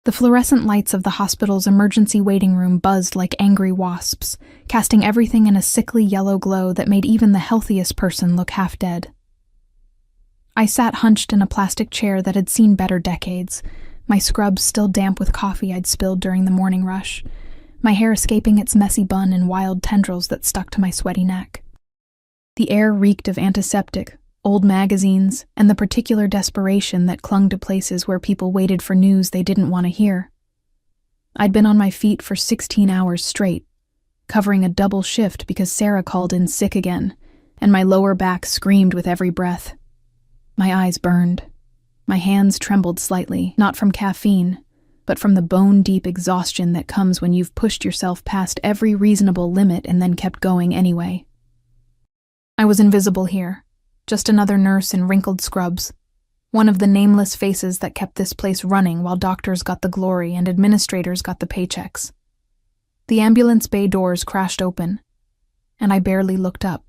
The fluorescent lights of the hospital's emergency waiting room buzzed like angry wasps, casting everything in a sickly yellow glow that made even the healthiest person look half dead. I sat hunched in a plastic chair that had seen better decades, my scrubs still damp with coffee I'd spilled during the morning rush, my hair escaping its messy bun in wild tendrils that stuck to my sweaty neck. The air reeked of antiseptic, old magazines, and the particular desperation that clung to places where people waited for news they didn't want to hear. I'd been on my feet for 16 hours straight, covering a double shift because Sarah called in sick again, and my lower back screamed with every breath. My eyes burned. My hands trembled slightly, not from caffeine, but from the bone-deep exhaustion that comes when you've pushed yourself past every reasonable limit and then kept going anyway. I was invisible here. Just another nurse in wrinkled scrubs, one of the nameless faces that kept this place running while doctors got the glory and administrators got the paychecks. The ambulance bay doors crashed open, and I barely looked up.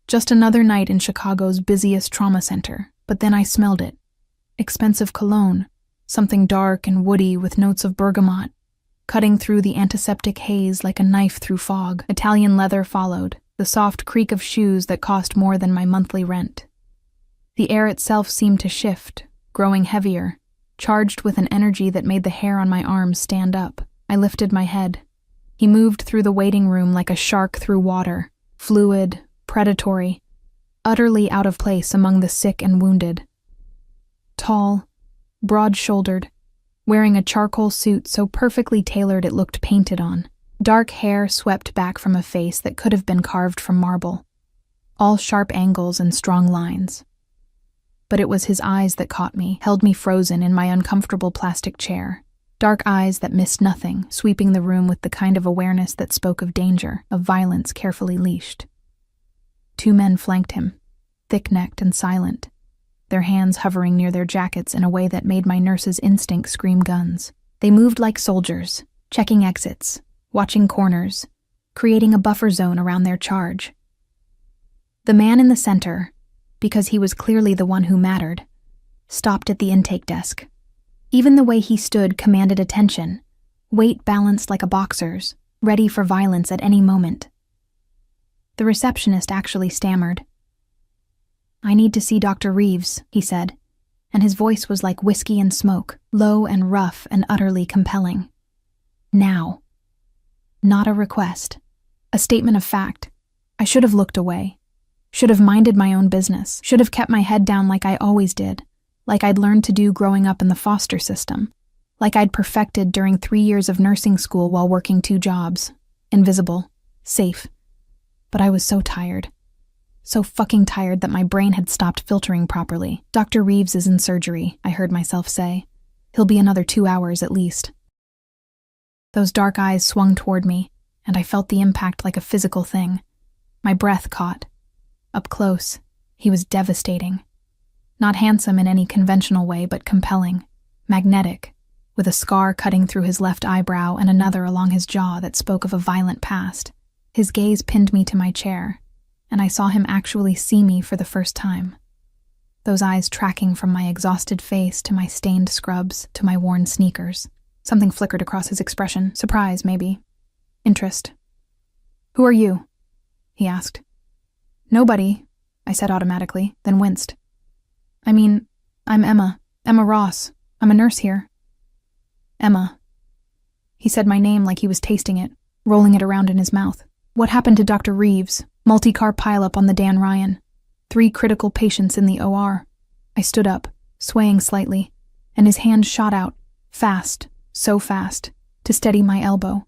Just another night in Chicago's busiest trauma center, but then I smelled it. Expensive cologne, something dark and woody with notes of bergamot, cutting through the antiseptic haze like a knife through fog. Italian leather followed, the soft creak of shoes that cost more than my monthly rent. The air itself seemed to shift, growing heavier, charged with an energy that made the hair on my arms stand up. I lifted my head. He moved through the waiting room like a shark through water, fluid, predatory, utterly out of place among the sick and wounded. Tall, broad-shouldered, wearing a charcoal suit so perfectly tailored it looked painted on. Dark hair swept back from a face that could have been carved from marble, all sharp angles and strong lines. But it was his eyes that caught me, held me frozen in my uncomfortable plastic chair. Dark eyes that missed nothing, sweeping the room with the kind of awareness that spoke of danger, of violence carefully leashed. 2 men flanked him, thick-necked and silent, their hands hovering near their jackets in a way that made my nurse's instinct scream guns. They moved like soldiers, checking exits, watching corners, creating a buffer zone around their charge. The man in the center, because he was clearly the one who mattered, stopped at the intake desk. Even the way he stood commanded attention, weight balanced like a boxer's, ready for violence at any moment. The receptionist actually stammered. "I need to see Dr. Reeves," he said, and his voice was like whiskey and smoke, low and rough and utterly compelling. Now. Not a request. A statement of fact. I should have looked away. Should have minded my own business. Should have kept my head down like I always did. Like I'd learned to do growing up in the foster system. Like I'd perfected during 3 years of nursing school while working 2 jobs. Invisible. Safe. But I was so tired. So fucking tired that my brain had stopped filtering properly. "Dr. Reeves is in surgery," I heard myself say. "He'll be another 2 hours at least." Those dark eyes swung toward me, and I felt the impact like a physical thing. My breath caught. Up close, he was devastating. Not handsome in any conventional way, but compelling, magnetic, with a scar cutting through his left eyebrow and another along his jaw that spoke of a violent past. His gaze pinned me to my chair, and I saw him actually see me for the first time. Those eyes tracking from my exhausted face to my stained scrubs to my worn sneakers. Something flickered across his expression. Surprise, maybe. Interest. "Who are you?" he asked. "Nobody," I said automatically, then winced. "I mean, I'm Emma Ross. I'm a nurse here." "Emma." He said my name like he was tasting it, rolling it around in his mouth. "What happened to Dr. Reeves? Multi-car pileup on the Dan Ryan. 3 critical patients in the OR." I stood up, swaying slightly, and his hand shot out, fast, so fast, to steady my elbow.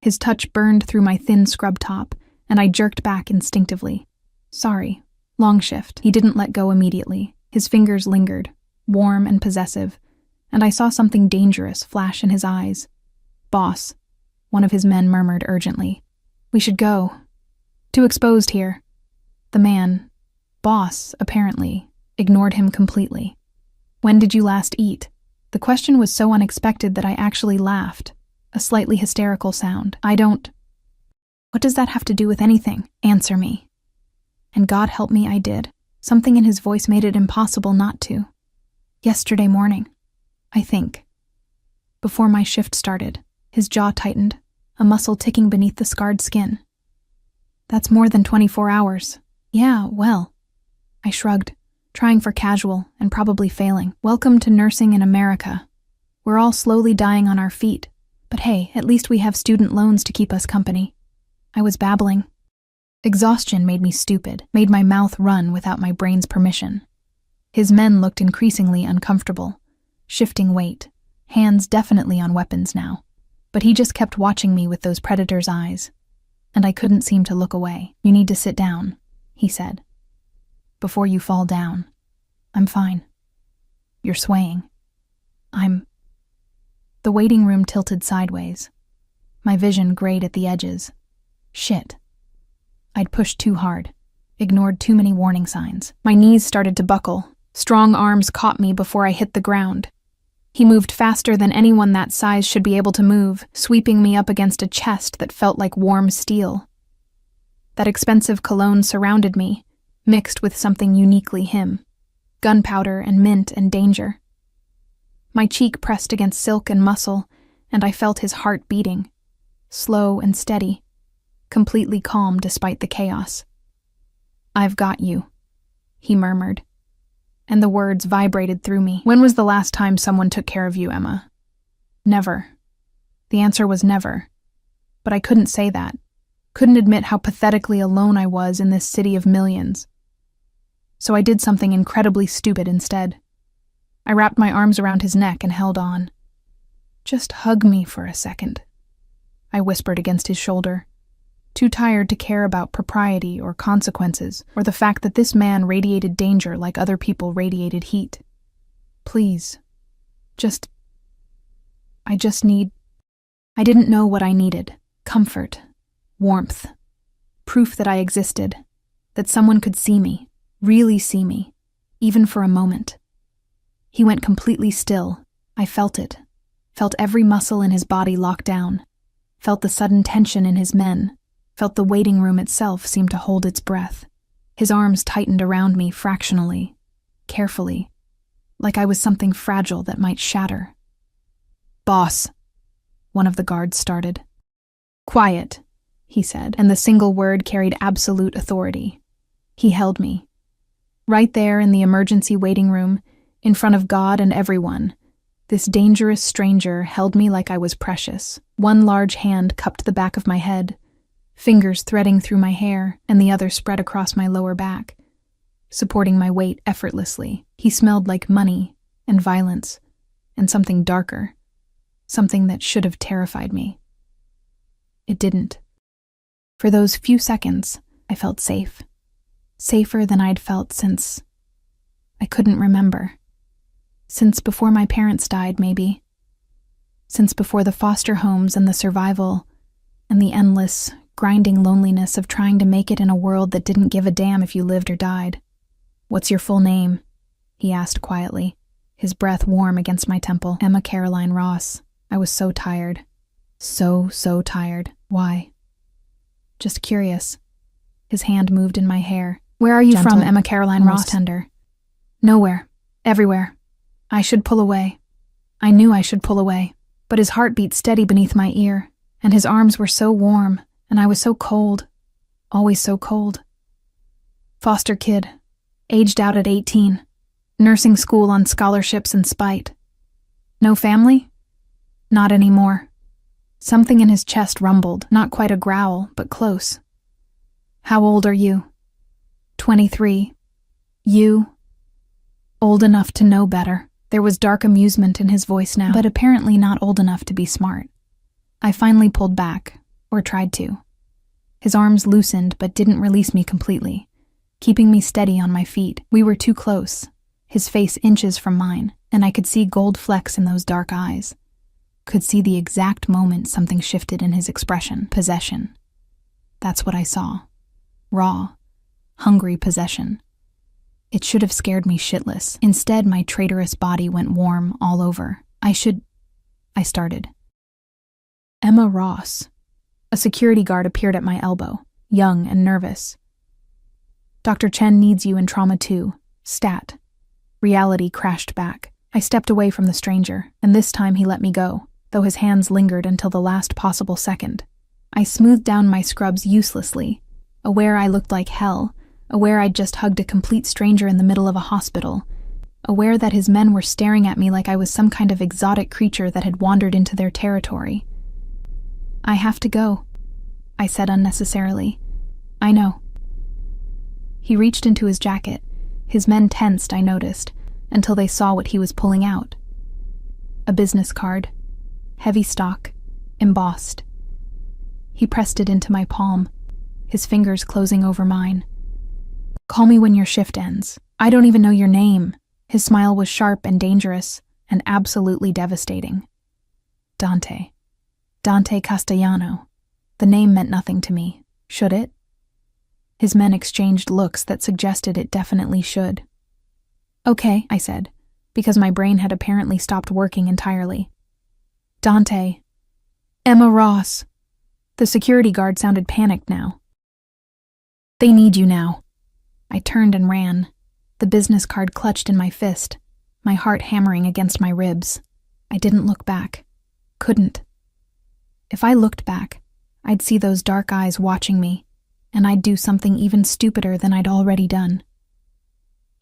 His touch burned through my thin scrub top, and I jerked back instinctively. "Sorry. Long shift." He didn't let go immediately. His fingers lingered, warm and possessive, and I saw something dangerous flash in his eyes. "Boss," one of his men murmured urgently. "We should go. Too exposed here." The man, boss, apparently, ignored him completely. "When did you last eat?" The question was so unexpected that I actually laughed, a slightly hysterical sound. "I don't." "What does that have to do with anything? Answer me." And God help me, I did. Something in his voice made it impossible not to. "Yesterday morning, I think." Before my shift started, his jaw tightened, a muscle ticking beneath the scarred skin. That's more than 24 hours. Yeah, well. I shrugged, trying for casual and probably failing. Welcome to nursing in America. We're all slowly dying on our feet, but hey, at least we have student loans to keep us company. I was babbling. Exhaustion made me stupid, made my mouth run without my brain's permission. His men looked increasingly uncomfortable, shifting weight, hands definitely on weapons now. But he just kept watching me with those predator's eyes, and I couldn't seem to look away. You need to sit down, he said. Before you fall down. I'm fine. You're swaying. The waiting room tilted sideways. My vision grayed at the edges. Shit. I'd pushed too hard, ignored too many warning signs. My knees started to buckle. Strong arms caught me before I hit the ground. He moved faster than anyone that size should be able to move, sweeping me up against a chest that felt like warm steel. That expensive cologne surrounded me, mixed with something uniquely him. Gunpowder and mint and danger. My cheek pressed against silk and muscle, and I felt his heart beating. Slow and steady. Completely calm despite the chaos. I've got you, he murmured, and the words vibrated through me. When was the last time someone took care of you, Emma? Never. The answer was never. But I couldn't say that. Couldn't admit how pathetically alone I was in this city of millions. So I did something incredibly stupid instead. I wrapped my arms around his neck and held on. Just hug me for a second, I whispered against his shoulder, too tired to care about propriety or consequences, or the fact that this man radiated danger like other people radiated heat. Please. I didn't know what I needed. Comfort. Warmth. Proof that I existed. That someone could see me. Really see me. Even for a moment. He went completely still. I felt it. Felt every muscle in his body lock down. Felt the sudden tension in his men. Felt the waiting room itself seem to hold its breath. His arms tightened around me fractionally, carefully, like I was something fragile that might shatter. Boss, one of the guards started. Quiet, he said, and the single word carried absolute authority. He held me. Right there in the emergency waiting room, in front of God and everyone, this dangerous stranger held me like I was precious. One large hand cupped the back of my head, fingers threading through my hair, and the other spread across my lower back, supporting my weight effortlessly. He smelled like money and violence and something darker, something that should have terrified me. It didn't. For those few seconds, I felt safe. Safer than I'd felt since I couldn't remember. Since before my parents died, maybe. Since before the foster homes and the survival and the endless, grinding loneliness of trying to make it in a world that didn't give a damn if you lived or died. What's your full name? He asked quietly, his breath warm against my temple. Emma Caroline Ross. I was so tired. So tired. Why? Just curious. His hand moved in my hair. Where are you Gentle, from, Emma Caroline Ross? Tender. Nowhere. Everywhere. I should pull away. I knew I should pull away, but his heart beat steady beneath my ear, and his arms were so warm, and I was so cold. Always so cold. Foster kid. Aged out at 18. Nursing school on scholarships and spite. No family? Not anymore. Something in his chest rumbled, not quite a growl, but close. How old are you? 23. You? Old enough to know better. There was dark amusement in his voice now, but apparently not old enough to be smart. I finally pulled back, or tried to. His arms loosened but didn't release me completely, keeping me steady on my feet. We were too close, his face inches from mine, and I could see gold flecks in those dark eyes. Could see the exact moment something shifted in his expression. Possession. That's what I saw. Raw, hungry possession. It should have scared me shitless. Instead, my traitorous body went warm all over. I started. Emma Ross. A security guard appeared at my elbow, young and nervous. Dr. Chen needs you in trauma 2. Stat. Reality crashed back. I stepped away from the stranger, and this time he let me go, though his hands lingered until the last possible second. I smoothed down my scrubs uselessly, aware I looked like hell, aware I'd just hugged a complete stranger in the middle of a hospital, aware that his men were staring at me like I was some kind of exotic creature that had wandered into their territory. "I have to go," I said unnecessarily. "I know." He reached into his jacket. His men tensed, I noticed, until they saw what he was pulling out. A business card, heavy stock, embossed. He pressed it into my palm, his fingers closing over mine. "Call me when your shift ends. I don't even know your name." His smile was sharp and dangerous, and absolutely devastating. Dante. Dante Castellano. The name meant nothing to me. Should it? His men exchanged looks that suggested it definitely should. "Okay," I said, because my brain had apparently stopped working entirely. "Dante. Emma Ross." The security guard sounded panicked now. "They need you now." I turned and ran, the business card clutched in my fist, my heart hammering against my ribs. I didn't look back. Couldn't. If I looked back, I'd see those dark eyes watching me, and I'd do something even stupider than I'd already done.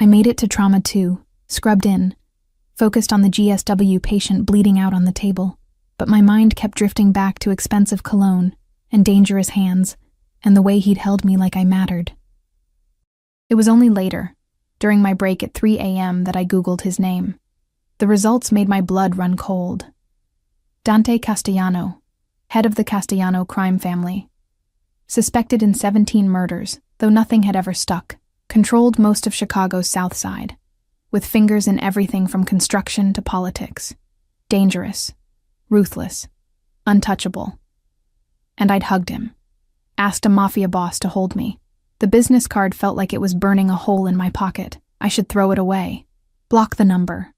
I made it to Trauma 2, scrubbed in, focused on the GSW patient bleeding out on the table, but my mind kept drifting back to expensive cologne and dangerous hands and the way he'd held me like I mattered. It was only later, during my break at 3 a.m., that I Googled his name. The results made my blood run cold. Dante Castellano, head of the Castellano crime family. Suspected in 17 murders, though nothing had ever stuck. Controlled most of Chicago's South Side, with fingers in everything from construction to politics. Dangerous, ruthless, untouchable. And I'd hugged him. Asked a Mafia boss to hold me. The business card felt like it was burning a hole in my pocket. I should throw it away. Block the number.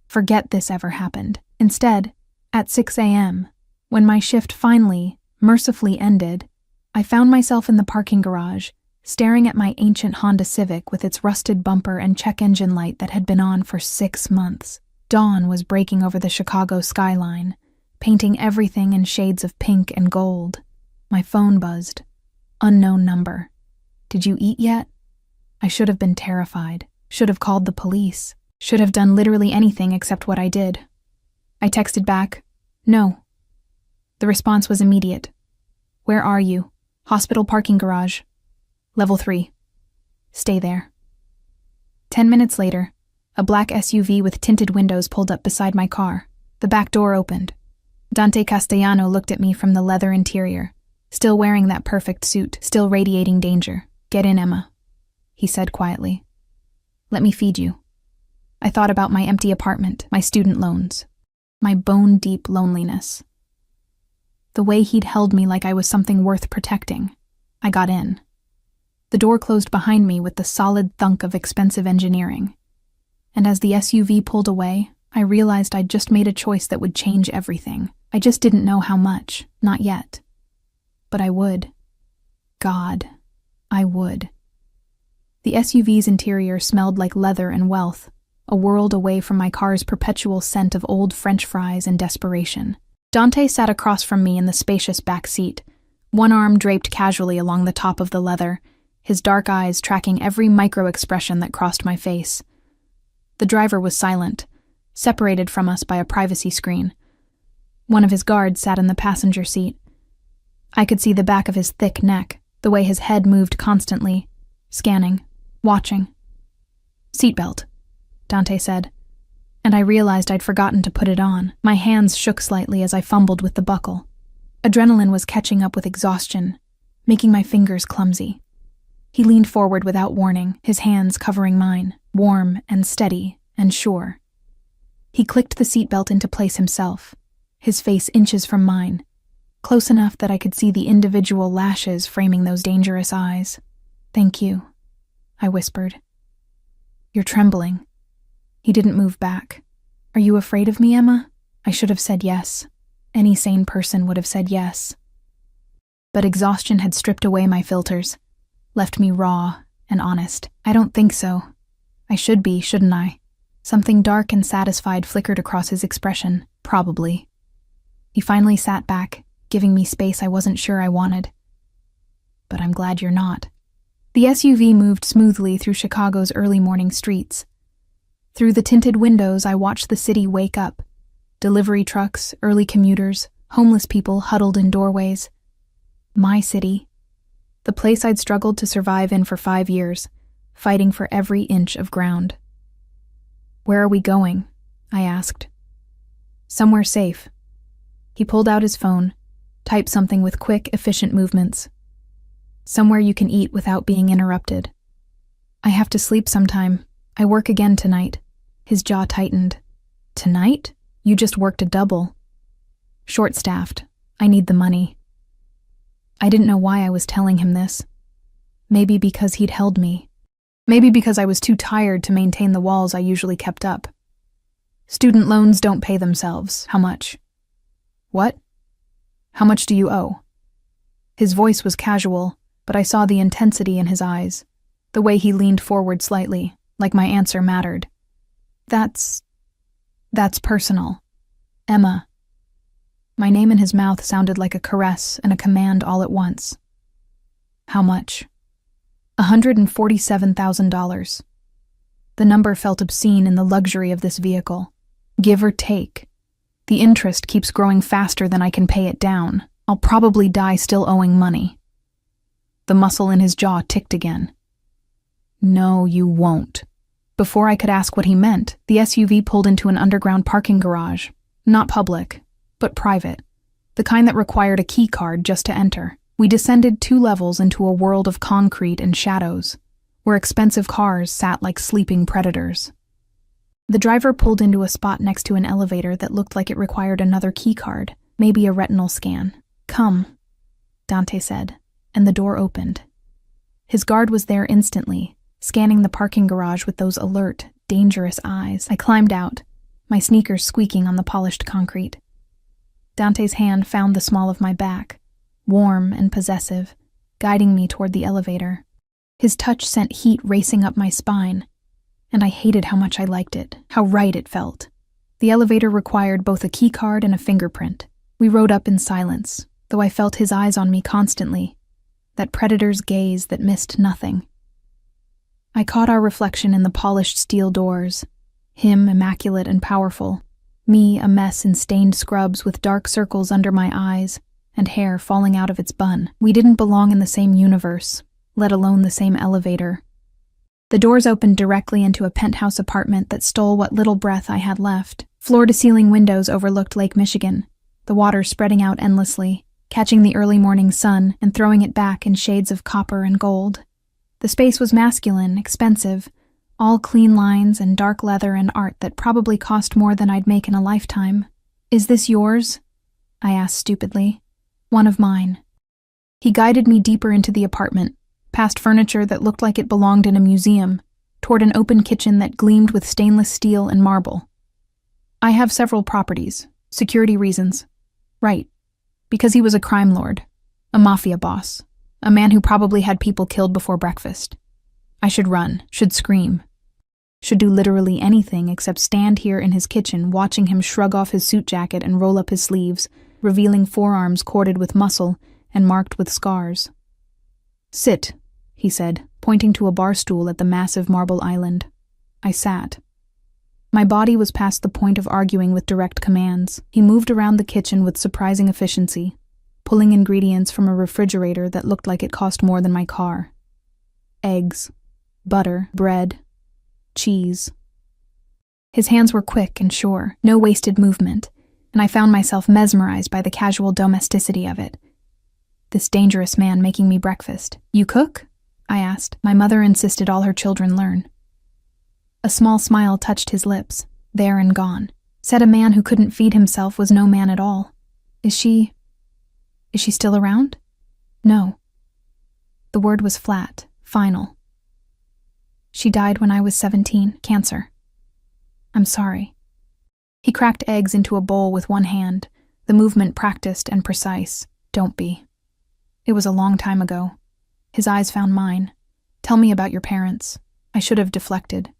Forget this ever happened. Instead, at 6 a.m., when my shift finally, mercifully ended, I found myself in the parking garage, staring at my ancient Honda Civic with its rusted bumper and check engine light that had been on for 6 months. Dawn was breaking over the Chicago skyline, painting everything in shades of pink and gold. My phone buzzed. Unknown number. "Did you eat yet?" I should have been terrified, should have called the police, should have done literally anything except what I did. I texted back, "No." The response was immediate. "Where are you?" "Hospital parking garage. Level 3. Stay there." 10 minutes later, a black SUV with tinted windows pulled up beside my car. The back door opened. Dante Castellano looked at me from the leather interior, still wearing that perfect suit, still radiating danger. "Get in, Emma," he said quietly. "Let me feed you." I thought about my empty apartment, my student loans, my bone-deep loneliness. The way he'd held me like I was something worth protecting. I got in. The door closed behind me with the solid thunk of expensive engineering. And as the SUV pulled away, I realized I'd just made a choice that would change everything. I just didn't know how much, not yet. But I would. God, I would. The SUV's interior smelled like leather and wealth, a world away from my car's perpetual scent of old French fries and desperation. Dante sat across from me in the spacious back seat, one arm draped casually along the top of the leather, his dark eyes tracking every micro-expression that crossed my face. The driver was silent, separated from us by a privacy screen. One of his guards sat in the passenger seat. I could see the back of his thick neck, the way his head moved constantly, scanning, watching. "Seatbelt," Dante said, and I realized I'd forgotten to put it on. My hands shook slightly as I fumbled with the buckle. Adrenaline was catching up with exhaustion, making my fingers clumsy. He leaned forward without warning, his hands covering mine, warm and steady and sure. He clicked the seatbelt into place himself, his face inches from mine, close enough that I could see the individual lashes framing those dangerous eyes. "Thank you," I whispered. "You're trembling." He didn't move back. "Are you afraid of me, Emma?" I should have said yes. Any sane person would have said yes. But exhaustion had stripped away my filters, left me raw and honest. "I don't think so. I should be, shouldn't I?" Something dark and satisfied flickered across his expression. Probably. He finally sat back, giving me space I wasn't sure I wanted. But I'm glad you're not. The SUV moved smoothly through Chicago's early morning streets. Through the tinted windows, I watched the city wake up. Delivery trucks, early commuters, homeless people huddled in doorways. My city. The place I'd struggled to survive in for 5 years, fighting for every inch of ground. Where are we going? I asked. Somewhere safe. He pulled out his phone, typed something with quick, efficient movements. Somewhere you can eat without being interrupted. I have to sleep sometime. I work again tonight. His jaw tightened. Tonight? You just worked a double. Short-staffed. I need the money. I didn't know why I was telling him this. Maybe because he'd held me. Maybe because I was too tired to maintain the walls I usually kept up. Student loans don't pay themselves. How much? What? How much do you owe? His voice was casual, but I saw the intensity in his eyes, the way he leaned forward slightly, like my answer mattered. That's personal. Emma. My name in his mouth sounded like a caress and a command all at once. How much? $147,000. The number felt obscene in the luxury of this vehicle. Give or take. The interest keeps growing faster than I can pay it down. I'll probably die still owing money. The muscle in his jaw ticked again. No, you won't. Before I could ask what he meant, the SUV pulled into an underground parking garage. Not public, but private. The kind that required a key card just to enter. We descended 2 levels into a world of concrete and shadows, where expensive cars sat like sleeping predators. The driver pulled into a spot next to an elevator that looked like it required another key card, maybe a retinal scan. Come, Dante said, and the door opened. His guard was there instantly, scanning the parking garage with those alert, dangerous eyes. I climbed out, my sneakers squeaking on the polished concrete. Dante's hand found the small of my back, warm and possessive, guiding me toward the elevator. His touch sent heat racing up my spine, and I hated how much I liked it, how right it felt. The elevator required both a key card and a fingerprint. We rode up in silence, though I felt his eyes on me constantly, that predator's gaze that missed nothing. I caught our reflection in the polished steel doors, him immaculate and powerful, me a mess in stained scrubs with dark circles under my eyes and hair falling out of its bun. We didn't belong in the same universe, let alone the same elevator. The doors opened directly into a penthouse apartment that stole what little breath I had left. Floor-to-ceiling windows overlooked Lake Michigan, the water spreading out endlessly, catching the early morning sun and throwing it back in shades of copper and gold. The space was masculine, expensive, all clean lines and dark leather and art that probably cost more than I'd make in a lifetime. Is this yours? I asked stupidly. One of mine. He guided me deeper into the apartment, past furniture that looked like it belonged in a museum, toward an open kitchen that gleamed with stainless steel and marble. I have several properties, security reasons. Right, because he was a crime lord, a mafia boss, a man who probably had people killed before breakfast. I should run, should scream, should do literally anything except stand here in his kitchen watching him shrug off his suit jacket and roll up his sleeves, revealing forearms corded with muscle and marked with scars. Sit, he said, pointing to a bar stool at the massive marble island. I sat. My body was past the point of arguing with direct commands. He moved around the kitchen with surprising efficiency, pulling ingredients from a refrigerator that looked like it cost more than my car. Eggs, butter, bread, cheese. His hands were quick and sure, no wasted movement, and I found myself mesmerized by the casual domesticity of it. This dangerous man making me breakfast. You cook? I asked. My mother insisted all her children learn. A small smile touched his lips, there and gone. Said a man who couldn't feed himself was no man at all. Is she still around? No. The word was flat, final. She died when I was 17, cancer. I'm sorry. He cracked eggs into a bowl with one hand, the movement practiced and precise. Don't be. It was a long time ago. His eyes found mine. Tell me about your parents. I should have deflected.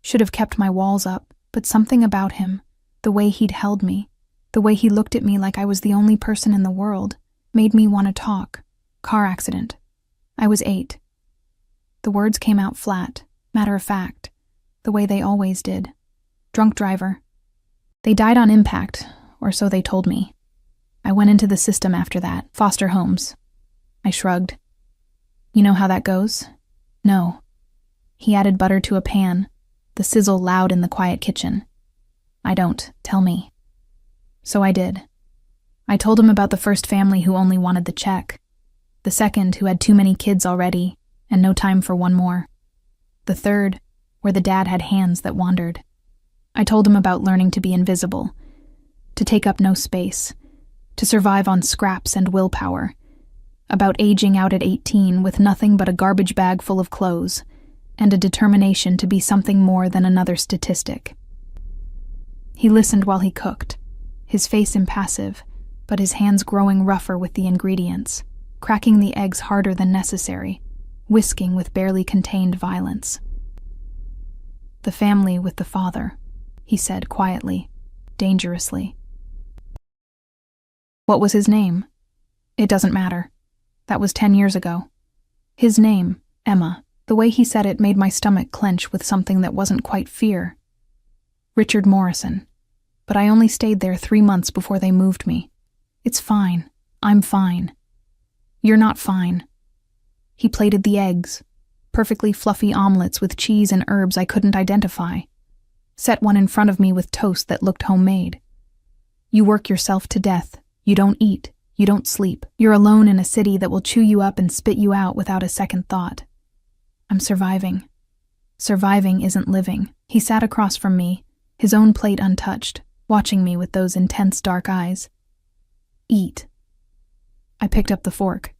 Should have kept my walls up, but something about him, the way he'd held me, the way he looked at me like I was the only person in the world, made me want to talk. Car accident. I was 8. The words came out flat, matter of fact, the way they always did. Drunk driver. They died on impact, or so they told me. I went into the system after that, foster homes. I shrugged. You know how that goes? No. He added butter to a pan, the sizzle loud in the quiet kitchen. I don't. Tell me. So I did. I told him about the first family who only wanted the check, the second who had too many kids already and no time for one more, the third where the dad had hands that wandered. I told him about learning to be invisible, to take up no space, to survive on scraps and willpower, about aging out at 18 with nothing but a garbage bag full of clothes and a determination to be something more than another statistic. He listened while he cooked, his face impassive, but his hands growing rougher with the ingredients, cracking the eggs harder than necessary, whisking with barely contained violence. The family with the father, he said quietly, dangerously. What was his name? It doesn't matter. That was 10 years ago. His name, Emma. The way he said it made my stomach clench with something that wasn't quite fear. Richard Morrison. But I only stayed there 3 months before they moved me. It's fine. I'm fine. You're not fine. He plated the eggs, perfectly fluffy omelets with cheese and herbs I couldn't identify. Set one in front of me with toast that looked homemade. You work yourself to death. You don't eat. You don't sleep. You're alone in a city that will chew you up and spit you out without a second thought. I'm surviving. Surviving isn't living. He sat across from me, his own plate untouched, watching me with those intense dark eyes. Eat. I picked up the fork.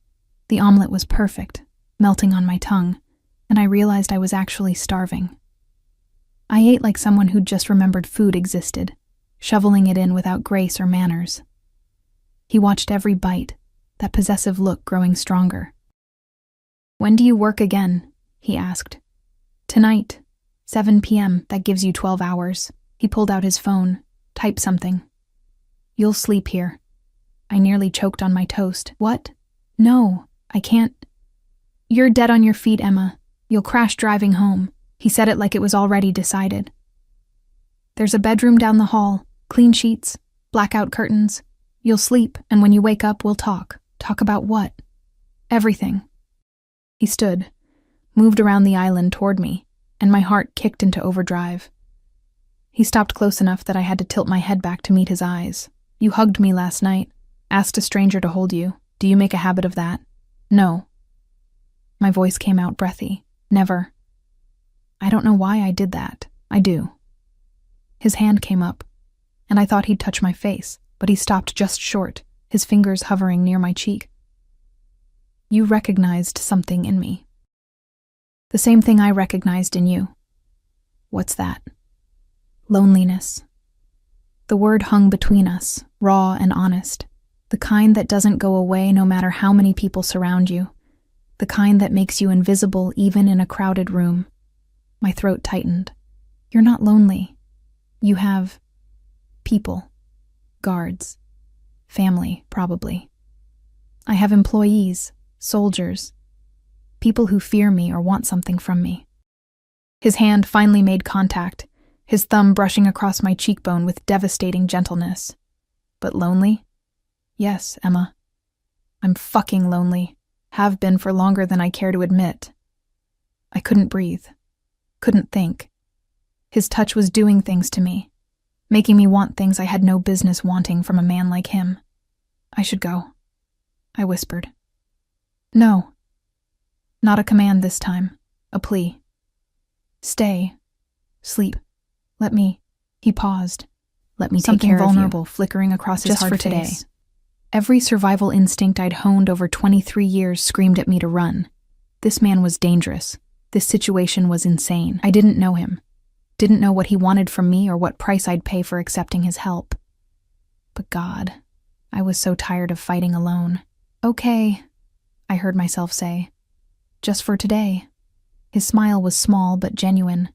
The omelet was perfect, melting on my tongue, and I realized I was actually starving. I ate like someone who'd just remembered food existed, shoveling it in without grace or manners. He watched every bite, that possessive look growing stronger. When do you work again? He asked. Tonight, 7 p.m., that gives you 12 hours. He pulled out his phone, typed something. You'll sleep here. I nearly choked on my toast. What? No, I can't. You're dead on your feet, Emma. You'll crash driving home. He said it like it was already decided. There's a bedroom down the hall, clean sheets, blackout curtains. You'll sleep, and when you wake up, we'll talk. Talk about what? Everything. He stood, moved around the island toward me, and my heart kicked into overdrive. He stopped close enough that I had to tilt my head back to meet his eyes. You hugged me last night, asked a stranger to hold you. Do you make a habit of that? No. My voice came out breathy. Never. I don't know why I did that. I do. His hand came up, and I thought he'd touch my face, but he stopped just short, his fingers hovering near my cheek. You recognized something in me. The same thing I recognized in you. What's that? Loneliness. The word hung between us, raw and honest, the kind that doesn't go away no matter how many people surround you, the kind that makes you invisible even in a crowded room. My throat tightened. You're not lonely. You have people, guards, family, probably. I have employees, soldiers, people who fear me or want something from me. His hand finally made contact, his thumb brushing across my cheekbone with devastating gentleness. But lonely? Yes, Emma. I'm fucking lonely. Have been for longer than I care to admit. I couldn't breathe. Couldn't think. His touch was doing things to me, making me want things I had no business wanting from a man like him. I should go, I whispered. No. Not a command this time. A plea. Stay. Sleep. Let me. He paused. Let me take care of you. Something vulnerable flickering across his hard face. Just for today. Every survival instinct I'd honed over 23 years screamed at me to run. This man was dangerous. This situation was insane. I didn't know him. Didn't know what he wanted from me or what price I'd pay for accepting his help. But God, I was so tired of fighting alone. Okay, I heard myself say. Just for today. His smile was small but genuine,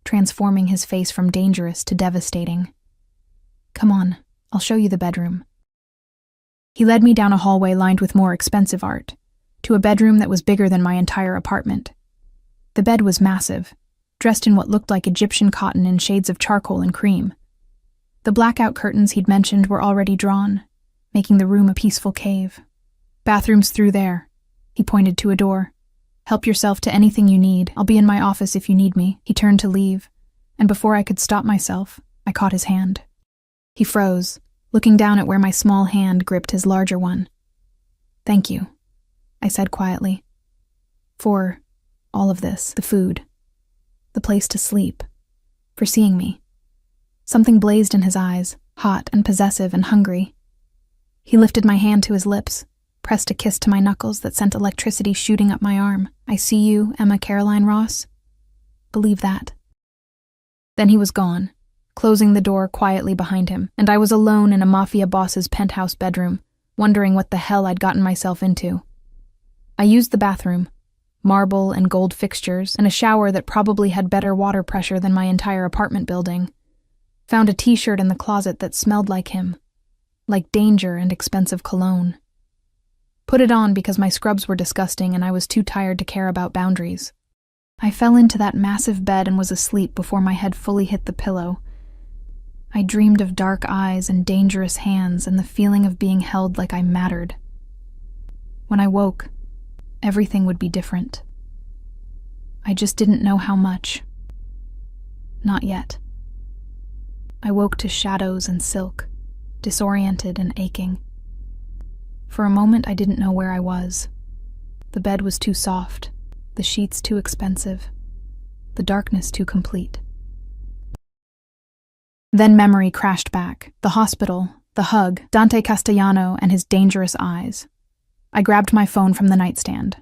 transforming his face from dangerous to devastating. "Come on, I'll show you the bedroom." He led me down a hallway lined with more expensive art, to a bedroom that was bigger than my entire apartment. The bed was massive, dressed in what looked like Egyptian cotton in shades of charcoal and cream. The blackout curtains he'd mentioned were already drawn, making the room a peaceful cave. "Bathroom's through there." He pointed to a door. "Help yourself to anything you need. I'll be in my office if you need me." He turned to leave, and before I could stop myself, I caught his hand. He froze, looking down at where my small hand gripped his larger one. "Thank you," I said quietly. "For all of this, the food, the place to sleep, for seeing me." Something blazed in his eyes, hot and possessive and hungry. He lifted my hand to his lips, pressed a kiss to my knuckles that sent electricity shooting up my arm. "I see you, Emma Caroline Ross. Believe that." Then he was gone, closing the door quietly behind him, and I was alone in a Mafia boss's penthouse bedroom, wondering what the hell I'd gotten myself into. I used the bathroom, marble and gold fixtures, and a shower that probably had better water pressure than my entire apartment building. Found a t-shirt in the closet that smelled like him, like danger and expensive cologne. Put it on because my scrubs were disgusting and I was too tired to care about boundaries. I fell into that massive bed and was asleep before my head fully hit the pillow. I dreamed of dark eyes and dangerous hands and the feeling of being held like I mattered. When I woke, everything would be different. I just didn't know how much. Not yet. I woke to shadows and silk, disoriented and aching. For a moment, I didn't know where I was. The bed was too soft, the sheets too expensive, the darkness too complete. Then memory crashed back. The hospital, the hug, Dante Castellano and his dangerous eyes. I grabbed my phone from the nightstand.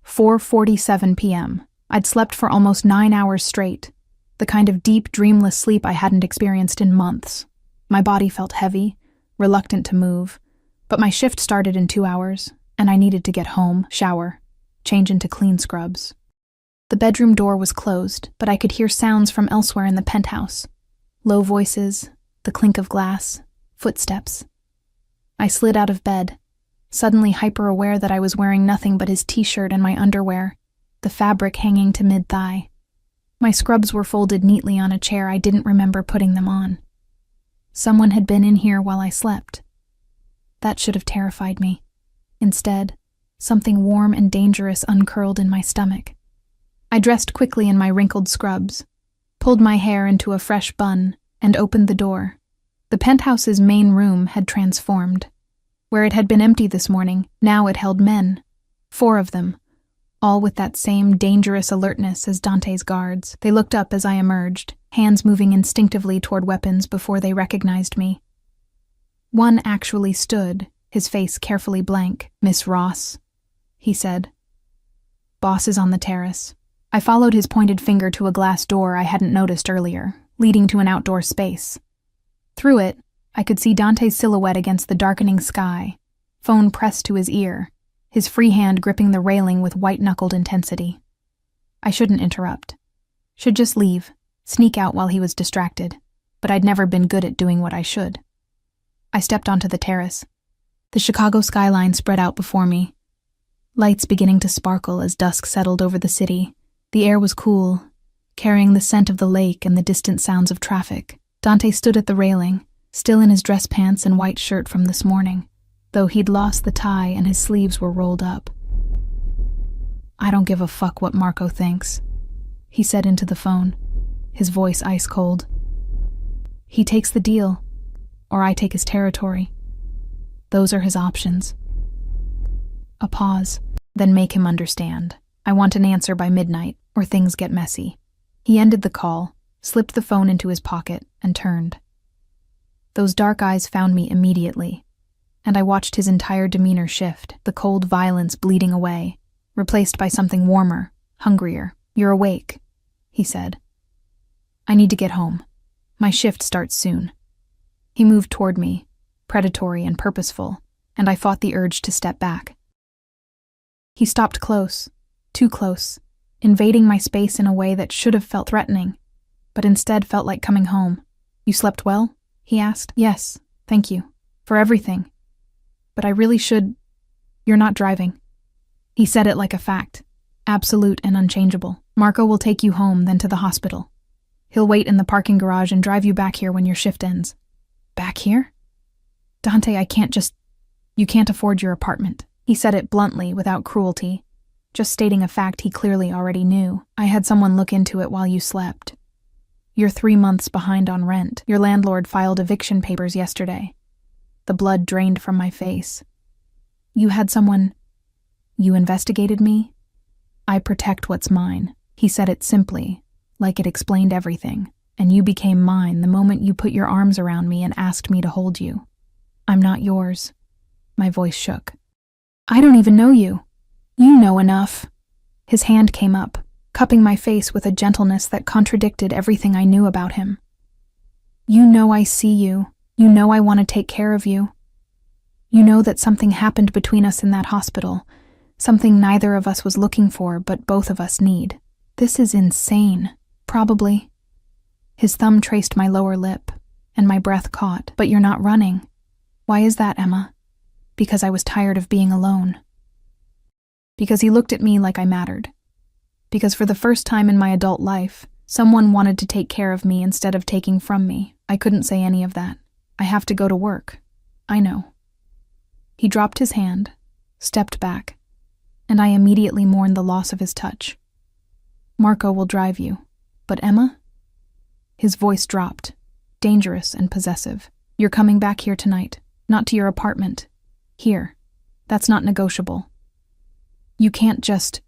4:47 p.m. I'd slept for almost 9 hours straight, the kind of deep, dreamless sleep I hadn't experienced in months. My body felt heavy, reluctant to move, but my shift started in 2 hours, and I needed to get home, shower, change into clean scrubs. The bedroom door was closed, but I could hear sounds from elsewhere in the penthouse. Low voices, the clink of glass, footsteps. I slid out of bed, suddenly hyper-aware that I was wearing nothing but his t-shirt and my underwear, the fabric hanging to mid-thigh. My scrubs were folded neatly on a chair. I didn't remember putting them on. Someone had been in here while I slept. That should have terrified me. Instead, something warm and dangerous uncurled in my stomach. I dressed quickly in my wrinkled scrubs, pulled my hair into a fresh bun, and opened the door. The penthouse's main room had transformed. Where it had been empty this morning, now it held men. 4 of them, all with that same dangerous alertness as Dante's guards. They looked up as I emerged, hands moving instinctively toward weapons before they recognized me. One actually stood, his face carefully blank. "Miss Ross," he said. "Boss is on the terrace." I followed his pointed finger to a glass door I hadn't noticed earlier, leading to an outdoor space. Through it, I could see Dante's silhouette against the darkening sky, phone pressed to his ear, his free hand gripping the railing with white-knuckled intensity. I shouldn't interrupt. Should just leave, sneak out while he was distracted, but I'd never been good at doing what I should. I stepped onto the terrace. The Chicago skyline spread out before me, lights beginning to sparkle as dusk settled over the city. The air was cool, carrying the scent of the lake and the distant sounds of traffic. Dante stood at the railing, still in his dress pants and white shirt from this morning, though he'd lost the tie and his sleeves were rolled up. "I don't give a fuck what Marco thinks," he said into the phone, his voice ice cold. "He takes the deal, or I take his territory. Those are his options." A pause, then make him understand. "I want an answer by midnight, or things get messy." He ended the call, slipped the phone into his pocket, and turned. Those dark eyes found me immediately, and I watched his entire demeanor shift, the cold violence bleeding away, replaced by something warmer, hungrier. "You're awake," he said. "I need to get home. My shift starts soon." He moved toward me, predatory and purposeful, and I fought the urge to step back. He stopped close, too close, invading my space in a way that should have felt threatening. but instead felt like coming home. "You slept well?" he asked. "Yes, thank you. For everything. But I really should—" "You're not driving." He said it like a fact, absolute and unchangeable. "Marco will take you home, then to the hospital. He'll wait in the parking garage and drive you back here when your shift ends." "Back here?" "Dante, you can't afford your apartment." He said it bluntly, without cruelty, just stating a fact he clearly already knew. "I had someone look into it while you slept. You're 3 months behind on rent. Your landlord filed eviction papers yesterday." The blood drained from my face. "You had someone— You investigated me?" "I protect what's mine." He said it simply, like it explained everything. "And you became mine the moment you put your arms around me and asked me to hold you. I'm not yours." My voice shook. "I don't even know you." "You know enough." His hand came up, cupping my face with a gentleness that contradicted everything I knew about him. "You know I see you. You know I want to take care of you. You know that something happened between us in that hospital, something neither of us was looking for but both of us need. This is insane. Probably." His thumb traced my lower lip, and my breath caught. "But you're not running. Why is that, Emma?" "Because I was tired of being alone." Because he looked at me like I mattered. Because for the first time in my adult life, someone wanted to take care of me instead of taking from me. I couldn't say any of that. "I have to go to work." "I know." He dropped his hand, stepped back, and I immediately mourned the loss of his touch. "Marco will drive you. But Emma?" His voice dropped, dangerous and possessive. "You're coming back here tonight, not to your apartment. Here. That's not negotiable. You can't just—"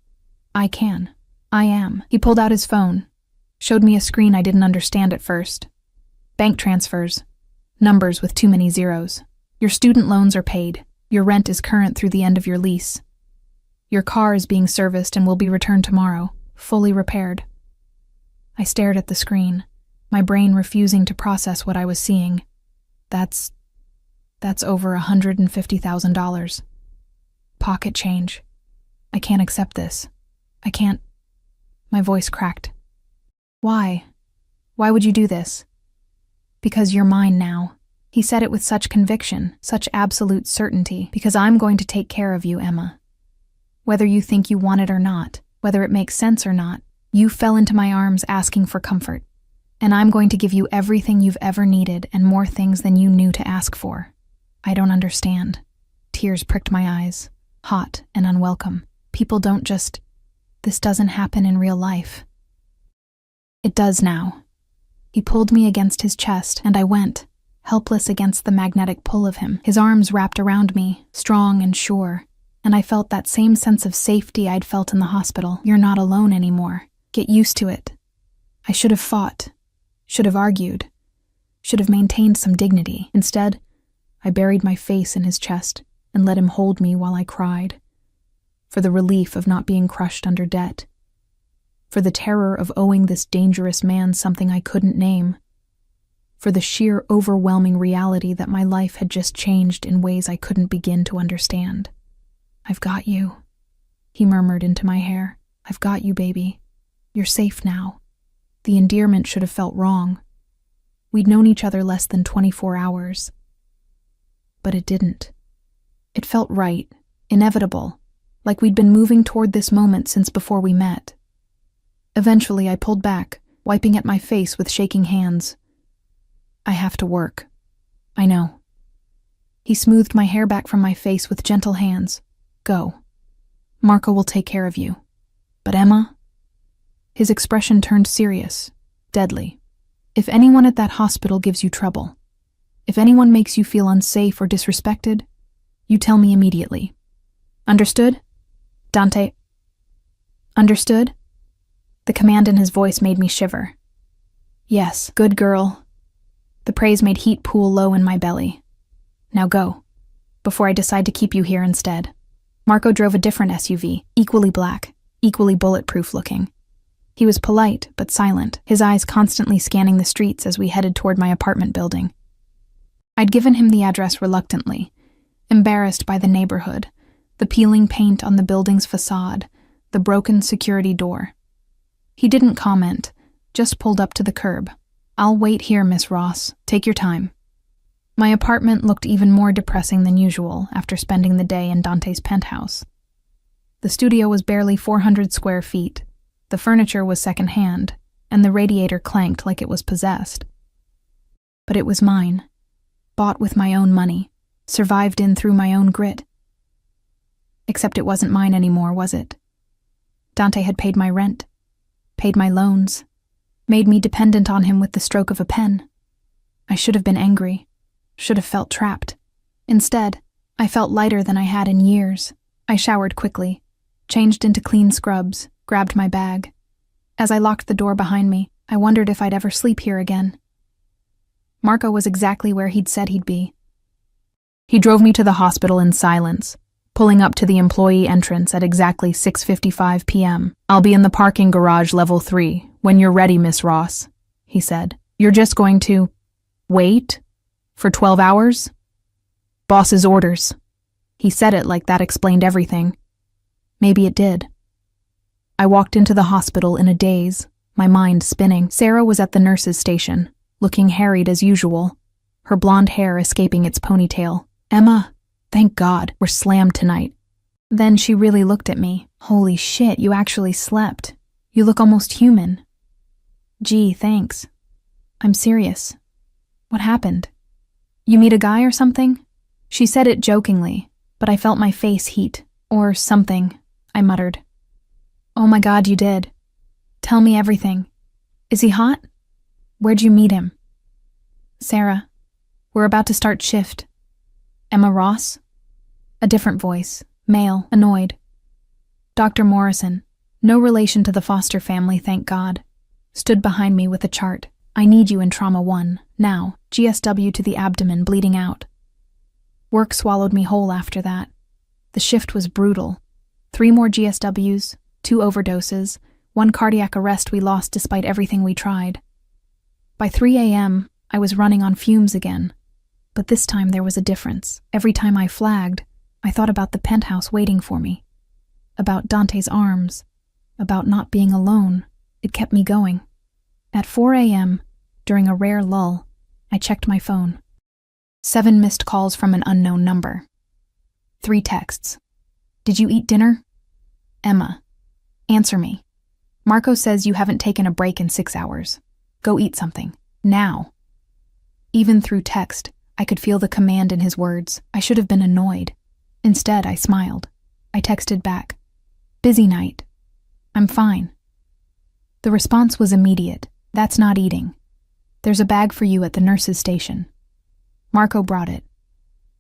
"I can. I am." He pulled out his phone, showed me a screen I didn't understand at first. "Bank transfers. Numbers with too many zeros. Your student loans are paid. Your rent is current through the end of your lease. Your car is being serviced and will be returned tomorrow, fully repaired." I stared at the screen, my brain refusing to process what I was seeing. That's over $150,000. Pocket change. I can't accept this. I can't. My voice cracked. "Why? Why would you do this?" "Because you're mine now." He said it with such conviction, such absolute certainty. "Because I'm going to take care of you, Emma. Whether you think you want it or not, whether it makes sense or not, you fell into my arms asking for comfort. And I'm going to give you everything you've ever needed and more things than you knew to ask for." I don't understand. Tears pricked my eyes, hot and unwelcome. People don't just— This doesn't happen in real life. It does now. He pulled me against his chest, and I went, helpless against the magnetic pull of him. His arms wrapped around me, strong and sure, and I felt that same sense of safety I'd felt in the hospital. "You're not alone anymore. Get used to it." I should have fought, should have argued, should have maintained some dignity. Instead, I buried my face in his chest and let him hold me while I cried. For the relief of not being crushed under debt. For the terror of owing this dangerous man something I couldn't name. For the sheer overwhelming reality that my life had just changed in ways I couldn't begin to understand. "I've got you," he murmured into my hair. "I've got you, baby. You're safe now." The endearment should have felt wrong. We'd known each other less than 24 hours. But it didn't. It felt right, inevitable, like we'd been moving toward this moment since before we met. Eventually, I pulled back, wiping at my face with shaking hands. "I have to work." "I know." He smoothed my hair back from my face with gentle hands. "Go. Marco will take care of you. But Emma?" His expression turned serious, deadly. "If anyone at that hospital gives you trouble, if anyone makes you feel unsafe or disrespected, you tell me immediately. Understood? Dante?" "Understood?" The command in his voice made me shiver. "Yes, good girl." The praise made heat pool low in my belly. "Now go, before I decide to keep you here instead." Marco drove a different SUV, equally black, equally bulletproof looking. He was polite, but silent, his eyes constantly scanning the streets as we headed toward my apartment building. I'd given him the address reluctantly, embarrassed by the neighborhood, the peeling paint on the building's facade, the broken security door. He didn't comment, Just pulled up to the curb. "I'll wait here, Miss Ross. Take your time." My apartment looked even more depressing than usual after spending the day in Dante's penthouse. The studio was barely 400 square feet. The furniture was secondhand, and the radiator clanked like it was possessed. But it was mine. Bought with my own money. Survived in through my own grit. Except it wasn't mine anymore, was it? Dante had paid my rent, paid my loans, made me dependent on him with the stroke of a pen. I should have been angry, should have felt trapped. Instead, I felt lighter than I had in years. I showered quickly, changed into clean scrubs, grabbed my bag. As I locked the door behind me, I wondered if I'd ever sleep here again. Marco was exactly where he'd said he'd be. He drove me to the hospital in silence, pulling up to the employee entrance at exactly 6:55 p.m. "I'll be in the parking garage level 3. When you're ready, Miss Ross," he said. "You're just going to wait for 12 hours? Boss's orders." He said it like that explained everything. Maybe it did. I walked into the hospital in a daze, my mind spinning. Sarah was at the nurse's station, looking harried as usual, her blonde hair escaping its ponytail. "Emma, thank God, we're slammed tonight." Then she really looked at me. "Holy shit, you actually slept. You look almost human." "Gee, thanks. I'm serious. What happened? You meet a guy or something?" She said it jokingly, but I felt my face heat. "Or something," I muttered. "Oh my God, you did. Tell me everything. Is he hot? Where'd you meet him?" "Sarah, we're about to start shift." "Emma Ross?" A different voice, male, annoyed. "Dr. Morrison, no relation to the Foster family, thank God," stood behind me with a chart. "I need you in Trauma 1, now, GSW to the abdomen, bleeding out." Work swallowed me whole after that. The shift was brutal. 3 more GSWs, 2 overdoses, 1 cardiac arrest we lost despite everything we tried. By 3 a.m., I was running on fumes again. But this time there was a difference. Every time I flagged, I thought about the penthouse waiting for me. About Dante's arms. About not being alone. It kept me going. At 4 a.m., during a rare lull, I checked my phone. 7 missed calls from an unknown number. 3 texts. "Did you eat dinner? Emma. Answer me. Marco says you haven't taken a break in 6 hours. Go eat something. Now." Even through text, I could feel the command in his words. I should have been annoyed. Instead, I smiled. I texted back. "Busy night. I'm fine." The response was immediate. "That's not eating. There's a bag for you at the nurse's station." Marco brought it.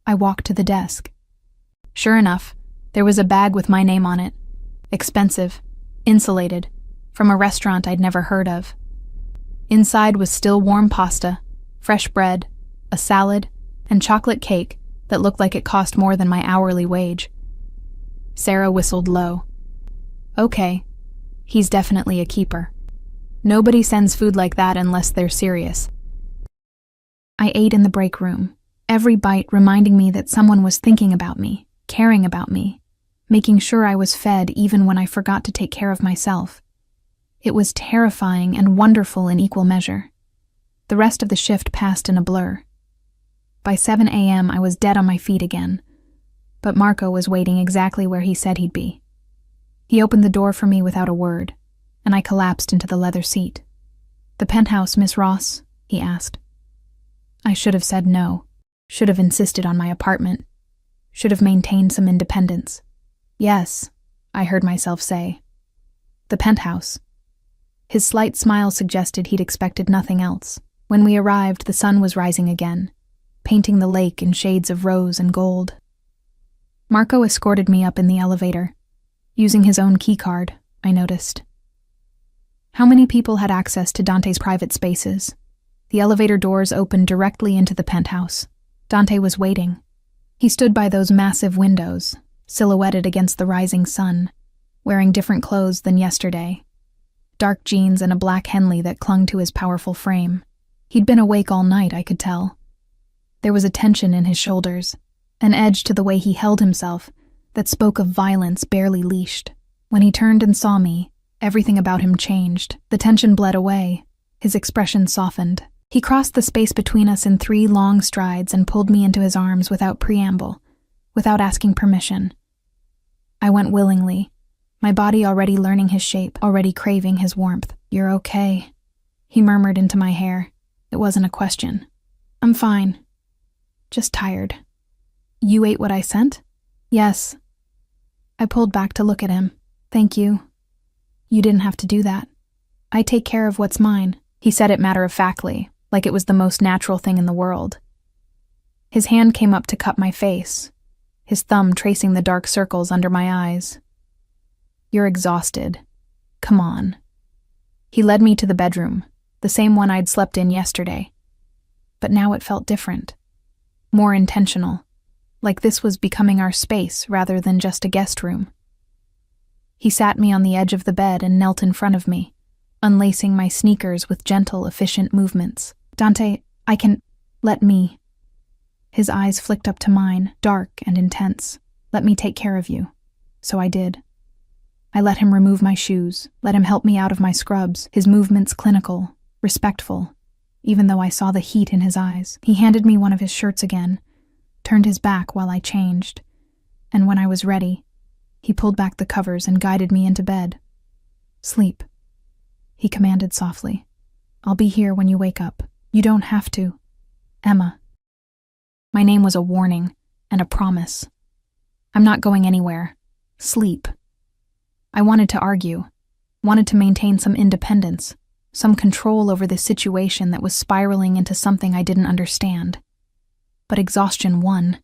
I walked to the desk. Sure enough, there was a bag with my name on it. Expensive, insulated, from a restaurant I'd never heard of. Inside was still warm pasta, fresh bread, a salad, and chocolate cake that looked like it cost more than my hourly wage. Sarah whistled low. "Okay, he's definitely a keeper. Nobody sends food like that unless they're serious." I ate in the break room, every bite reminding me that someone was thinking about me, caring about me, making sure I was fed even when I forgot to take care of myself. It was terrifying and wonderful in equal measure. The rest of the shift passed in a blur. By 7 a.m., I was dead on my feet again, but Marco was waiting exactly where he said he'd be. He opened the door for me without a word, and I collapsed into the leather seat. "The penthouse, Miss Ross?" he asked. I should have said no, should have insisted on my apartment, should have maintained some independence. "Yes," I heard myself say. "The penthouse." His slight smile suggested he'd expected nothing else. When we arrived, the sun was rising again, painting the lake in shades of rose and gold. Marco escorted me up in the elevator. Using his own keycard, I noticed. How many people had access to Dante's private spaces? The elevator doors opened directly into the penthouse. Dante was waiting. He stood by those massive windows, silhouetted against the rising sun, wearing different clothes than yesterday. Dark jeans and a black Henley that clung to his powerful frame. He'd been awake all night, I could tell. There was a tension in his shoulders, an edge to the way he held himself that spoke of violence barely leashed. When he turned and saw me, Everything about him changed. The tension bled away. His expression softened. He crossed the space between us in 3 long strides and pulled me into his arms without preamble, without asking permission. I went willingly, my body already learning his shape, already craving his warmth. "You're okay," he murmured into my hair. It wasn't a question. "I'm fine. Just tired." "You ate what I sent?" "Yes." I pulled back to look at him. "Thank you. You didn't have to do that. I take care of what's mine." He said it matter-of-factly, like it was the most natural thing in the world. His hand came up to cup my face, his thumb tracing the dark circles under my eyes. "You're exhausted. Come on." He led me to the bedroom, the same one I'd slept in yesterday. But now it felt different, more intentional, like this was becoming our space rather than just a guest room. He sat me on the edge of the bed and knelt in front of me, unlacing my sneakers with gentle, efficient movements. "Dante, I can... let me..." His eyes flicked up to mine, dark and intense. "Let me take care of you." So I did. I let him remove my shoes, let him help me out of my scrubs, his movements clinical, respectful, even though I saw the heat in his eyes. He handed me one of his shirts again, turned his back while I changed, and when I was ready, he pulled back the covers and guided me into bed. "Sleep," he commanded softly. "I'll be here when you wake up. You don't have to. Emma." My name was a warning and a promise. "I'm not going anywhere. Sleep." I wanted to argue, wanted to maintain some independence, some control over this situation that was spiraling into something I didn't understand. But exhaustion won.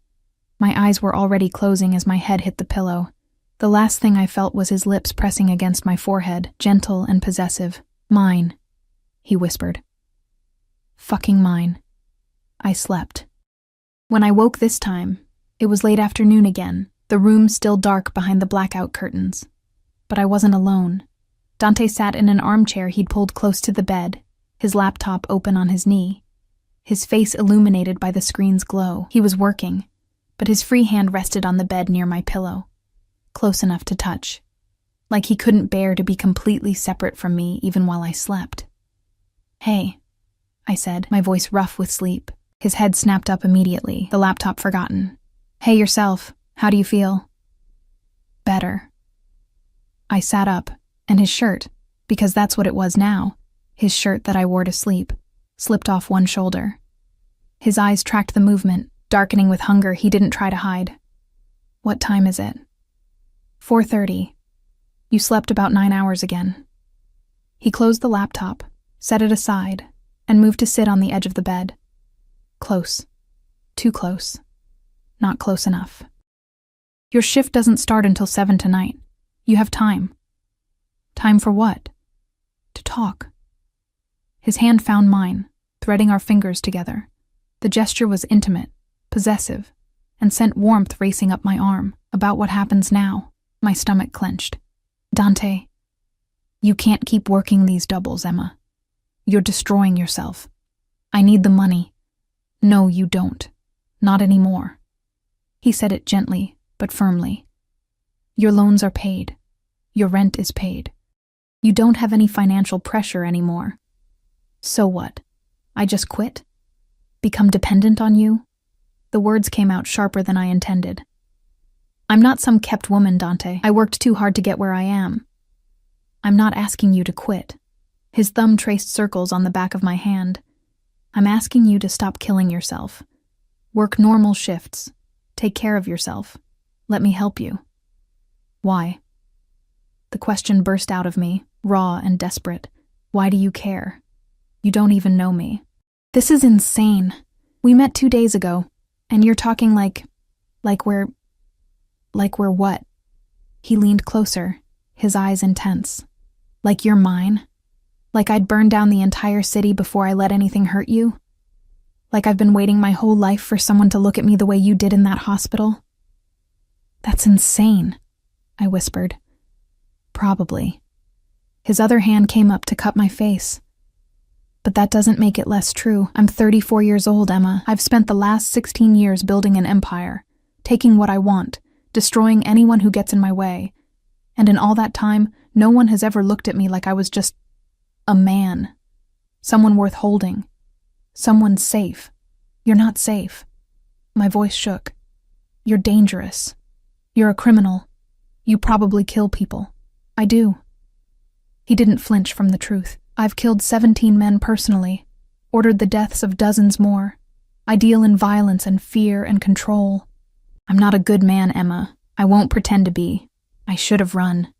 My eyes were already closing as my head hit the pillow. The last thing I felt was his lips pressing against my forehead, gentle and possessive. "Mine," he whispered. "Fucking mine." I slept. When I woke this time, it was late afternoon again, the room still dark behind the blackout curtains. But I wasn't alone. Dante sat in an armchair he'd pulled close to the bed, his laptop open on his knee, his face illuminated by the screen's glow. He was working, but his free hand rested on the bed near my pillow, close enough to touch, like he couldn't bear to be completely separate from me even while I slept. "Hey," I said, my voice rough with sleep. His head snapped up immediately, the laptop forgotten. "Hey yourself, how do you feel?" "Better." I sat up, and his shirt, because that's what it was now, his shirt that I wore to sleep, slipped off one shoulder. His eyes tracked the movement, darkening with hunger he didn't try to hide. "What time is it?" 4:30. "You slept about 9 hours again." He closed the laptop, set it aside, and moved to sit on the edge of the bed. Close. Too close. Not close enough. "Your shift doesn't start until 7 tonight. You have time." "Time for what?" "To talk." His hand found mine, threading our fingers together. The gesture was intimate, possessive, and sent warmth racing up my arm. "About what happens now." My stomach clenched. "Dante, you can't keep working these doubles, Emma. You're destroying yourself. I need the money." "No, you don't. Not anymore." He said it gently, but firmly. "Your loans are paid. Your rent is paid. You don't have any financial pressure anymore. So what? I just quit? Become dependent on you?" The words came out sharper than I intended. "I'm not some kept woman, Dante. I worked too hard to get where I am. I'm not asking you to quit." His thumb traced circles on the back of my hand. "I'm asking you to stop killing yourself. Work normal shifts. Take care of yourself. Let me help you." "Why?" The question burst out of me, raw and desperate. "Why do you care? You don't even know me." "This is insane. We met 2 days ago, and you're talking like we're what?" He leaned closer, his eyes intense. "Like you're mine? Like I'd burn down the entire city before I let anything hurt you? Like I've been waiting my whole life for someone to look at me the way you did in that hospital?" "That's insane," I whispered. "Probably." His other hand came up to cup my face. "But that doesn't make it less true. I'm 34 years old, Emma. I've spent the last 16 years building an empire, taking what I want, destroying anyone who gets in my way. And in all that time, No one has ever looked at me like I was just a man. Someone worth holding. Someone safe. You're not safe. My voice shook. You're dangerous. You're a criminal. You probably kill people. I do. He didn't flinch from the truth. I've killed 17 men personally, ordered the deaths of dozens more. I deal in violence and fear and control. I'm not a good man, Emma. I won't pretend to be. I should have run.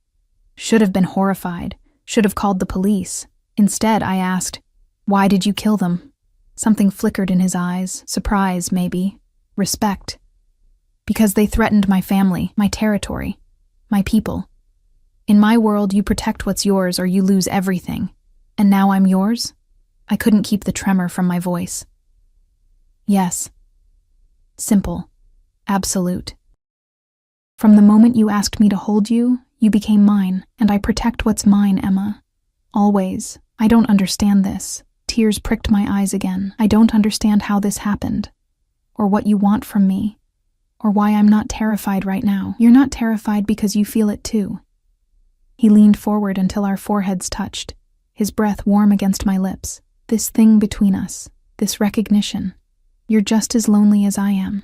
Should have been horrified. Should have called the police. Instead, I asked, why did you kill them? Something flickered in his eyes. Surprise, maybe. Respect. Because they threatened my family, my territory, my people. In my world, you protect what's yours or you lose everything. And now I'm yours? I couldn't keep the tremor from my voice. Yes. Simple. Absolute. From the moment you asked me to hold you, you became mine, and I protect what's mine, Emma. Always. I don't understand this. Tears pricked my eyes again. I don't understand how this happened, or what you want from me, or why I'm not terrified right now. You're not terrified because you feel it too. He leaned forward until our foreheads touched, his breath warm against my lips. This thing between us, this recognition. You're just as lonely as I am.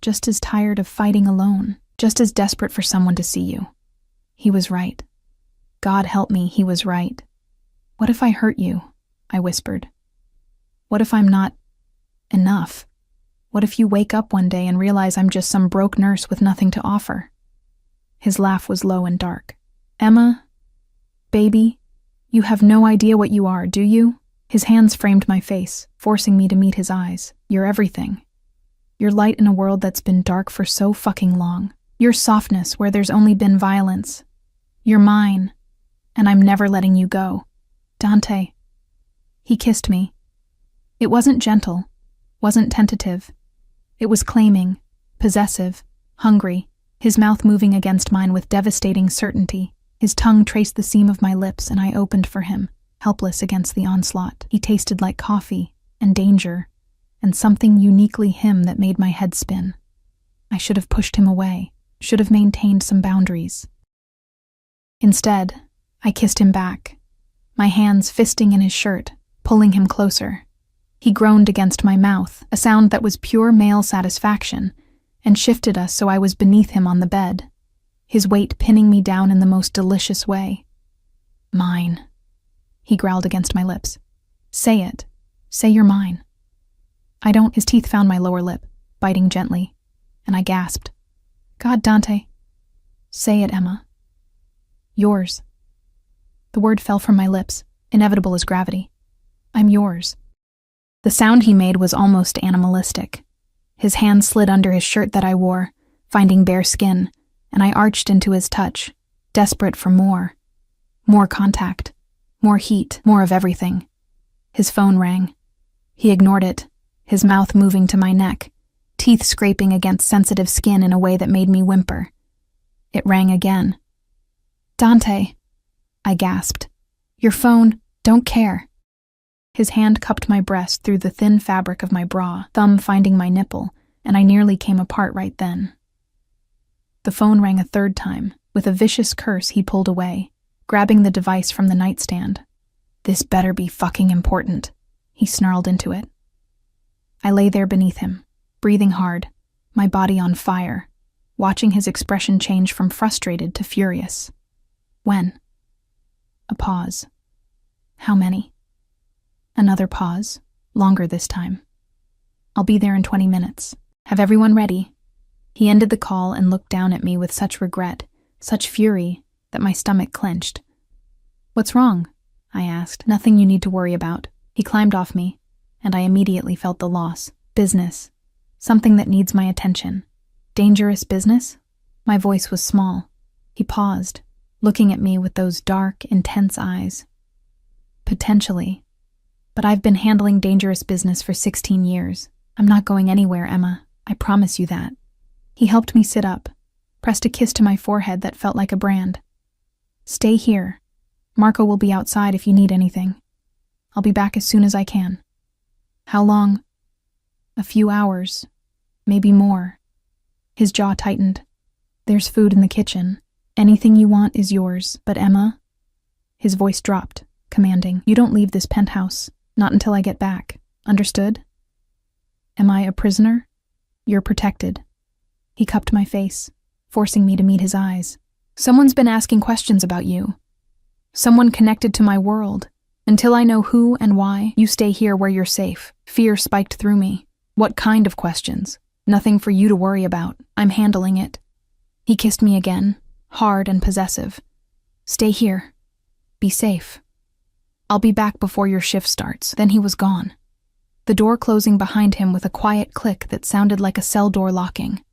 Just as tired of fighting alone. Just as desperate for someone to see you. He was right. God help me, he was right. What if I hurt you? I whispered. What if I'm not enough? What if you wake up one day and realize I'm just some broke nurse with nothing to offer? His laugh was low and dark. Emma, baby, you have no idea what you are, do you? His hands framed my face, forcing me to meet his eyes. You're everything. You're light in a world that's been dark for so fucking long. You're softness where there's only been violence. You're mine, and I'm never letting you go. Dante. He kissed me. It wasn't gentle, wasn't tentative. It was claiming, possessive, hungry, his mouth moving against mine with devastating certainty. His tongue traced the seam of my lips, and I opened for him, helpless against the onslaught. He tasted like coffee, and danger, and something uniquely him that made my head spin. I should have pushed him away, should have maintained some boundaries. Instead, I kissed him back, my hands fisting in his shirt, pulling him closer. He groaned against my mouth, a sound that was pure male satisfaction, and shifted us so I was beneath him on the bed, his weight pinning me down in the most delicious way. Mine, he growled against my lips. Say it. Say you're mine. I don't. His teeth found my lower lip, biting gently, and I gasped. God, Dante. Say it, Emma. Yours. The word fell from my lips, inevitable as gravity. I'm yours. The sound he made was almost animalistic. His hand slid under his shirt that I wore, finding bare skin, and I arched into his touch, desperate for more. More contact, more heat, more of everything. His phone rang. He ignored it, his mouth moving to my neck, teeth scraping against sensitive skin in a way that made me whimper. It rang again. Dante, I gasped. Your phone, don't care. His hand cupped my breast through the thin fabric of my bra, thumb finding my nipple, and I nearly came apart right then. The phone rang a third time. With a vicious curse, he pulled away, grabbing the device from the nightstand. This better be fucking important, he snarled into it. I lay there beneath him, breathing hard, my body on fire, watching his expression change from frustrated to furious. When? A pause. How many? Another pause, longer this time. I'll be there in 20 minutes. Have everyone ready? He ended the call and looked down at me with such regret, such fury, that my stomach clenched. What's wrong? I asked. Nothing you need to worry about. He climbed off me, and I immediately felt the loss. Business. Something that needs my attention. Dangerous business? My voice was small. He paused, looking at me with those dark, intense eyes. Potentially. But I've been handling dangerous business for 16 years. I'm not going anywhere, Emma. I promise you that. He helped me sit up, pressed a kiss to my forehead that felt like a brand. Stay here. Marco will be outside if you need anything. I'll be back as soon as I can. How long? A few hours. Maybe more. His jaw tightened. There's food in the kitchen. Anything you want is yours, but Emma..." His voice dropped, commanding, "You don't leave this penthouse, not until I get back. Understood? Am I a prisoner? You're protected." He cupped my face, forcing me to meet his eyes. "Someone's been asking questions about you. Someone connected to my world. Until I know who and why, you stay here where you're safe." Fear spiked through me. "What kind of questions? Nothing for you to worry about. I'm handling it." He kissed me again, hard and possessive. "Stay here. Be safe. I'll be back before your shift starts." Then he was gone, the door closing behind him with a quiet click that sounded like a cell door locking.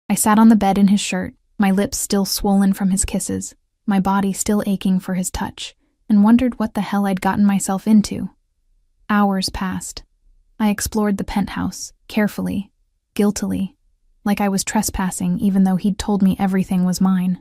I sat on the bed in his shirt, my lips still swollen from his kisses, my body still aching for his touch, and wondered what the hell I'd gotten myself into. Hours passed. I explored the penthouse, carefully, guiltily, like I was trespassing even though he'd told me everything was mine.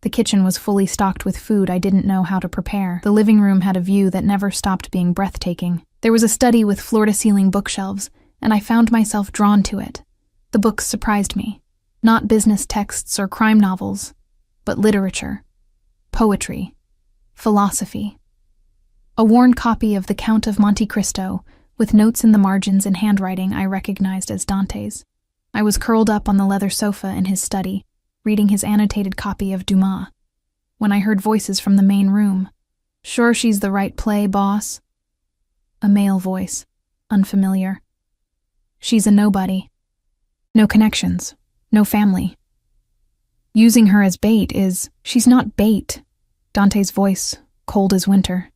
The kitchen was fully stocked with food I didn't know how to prepare. The living room had a view that never stopped being breathtaking. There was a study with floor-to-ceiling bookshelves, and I found myself drawn to it. The books surprised me. Not business texts or crime novels, but literature, poetry, philosophy. A worn copy of The Count of Monte Cristo, with notes in the margins in handwriting I recognized as Dante's. I was curled up on the leather sofa in his study, reading his annotated copy of Dumas, when I heard voices from the main room. "Sure she's the right play, boss?" A male voice, unfamiliar. "She's a nobody. No connections, no family. Using her as bait is..." "She's not bait." Dante's voice, cold as winter.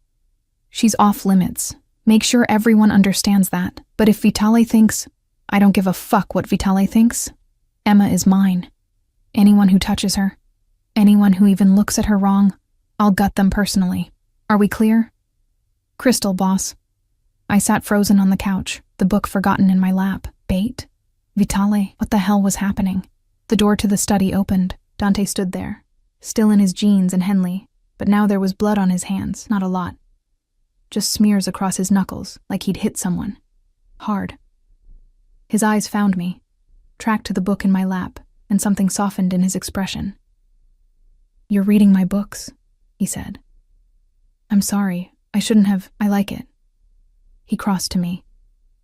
"She's off limits. Make sure everyone understands that. But if Vitale thinks..." "I don't give a fuck what Vitale thinks. Emma is mine. Anyone who touches her, anyone who even looks at her wrong, I'll gut them personally. Are we clear?" "Crystal, boss." I sat frozen on the couch, the book forgotten in my lap. Bait? Vitale? What the hell was happening? The door to the study opened. Dante stood there, still in his jeans and Henley, but now there was blood on his hands, not a lot. Just smears across his knuckles, like he'd hit someone. Hard. His eyes found me, tracked to the book in my lap, and something softened in his expression. "You're reading my books," he said. "I'm sorry, I shouldn't have. I like it." He crossed to me,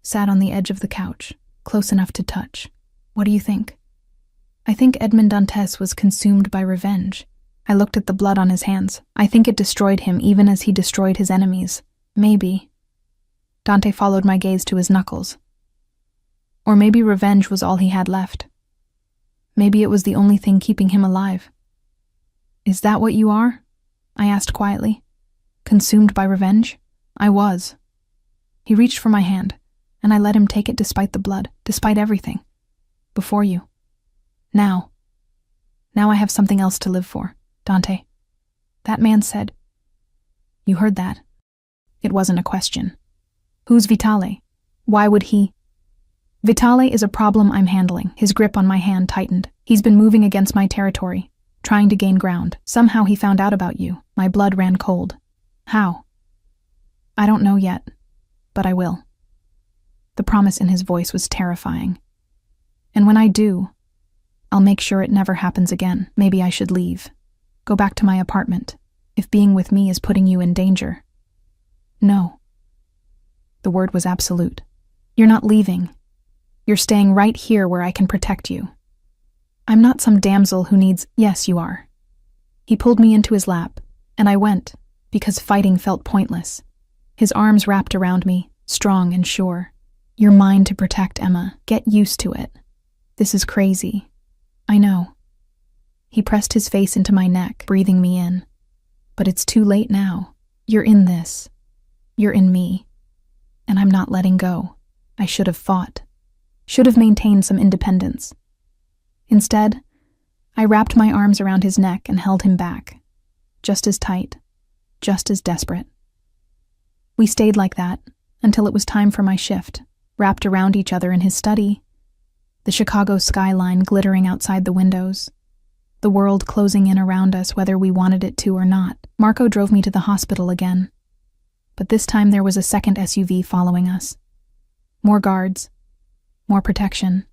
sat on the edge of the couch, close enough to touch. "What do you think?" "I think Edmond Dantes was consumed by revenge." I looked at the blood on his hands. "I think it destroyed him even as he destroyed his enemies. Maybe." Dante followed my gaze to his knuckles. "Or maybe revenge was all he had left. Maybe it was the only thing keeping him alive." "Is that what you are?" I asked quietly. "Consumed by revenge?" "I was." He reached for my hand, and I let him take it despite the blood, despite everything. "Before you. Now. Now I have something else to live for, Dante." That man said. "You heard that." It wasn't a question. "Who's Vitale? Why would he..." "Vitale is a problem I'm handling." His grip on my hand tightened. "He's been moving against my territory, trying to gain ground. Somehow he found out about you." My blood ran cold. "How?" "I don't know yet, but I will." The promise in his voice was terrifying. "And when I do, I'll make sure it never happens again. Maybe I should leave. Go back to my apartment, if being with me is putting you in danger." "No." The word was absolute. "You're not leaving. You're staying right here where I can protect you. I'm not some damsel who needs..." "Yes, you are." He pulled me into his lap, and I went, because fighting felt pointless. His arms wrapped around me, strong and sure. "You're mine to protect, Emma. Get used to it. This is crazy. I know." He pressed his face into my neck, breathing me in. "But it's too late now. You're in this. You're in me. And I'm not letting go. I should have fought. Should have maintained some independence. Instead, I wrapped my arms around his neck and held him back. Just as tight. Just as desperate. We stayed like that until it was time for my shift, wrapped around each other in his study, the Chicago skyline glittering outside the windows, the world closing in around us whether we wanted it to or not. Marco drove me to the hospital again, but this time there was a second SUV following us. More guards, more protection.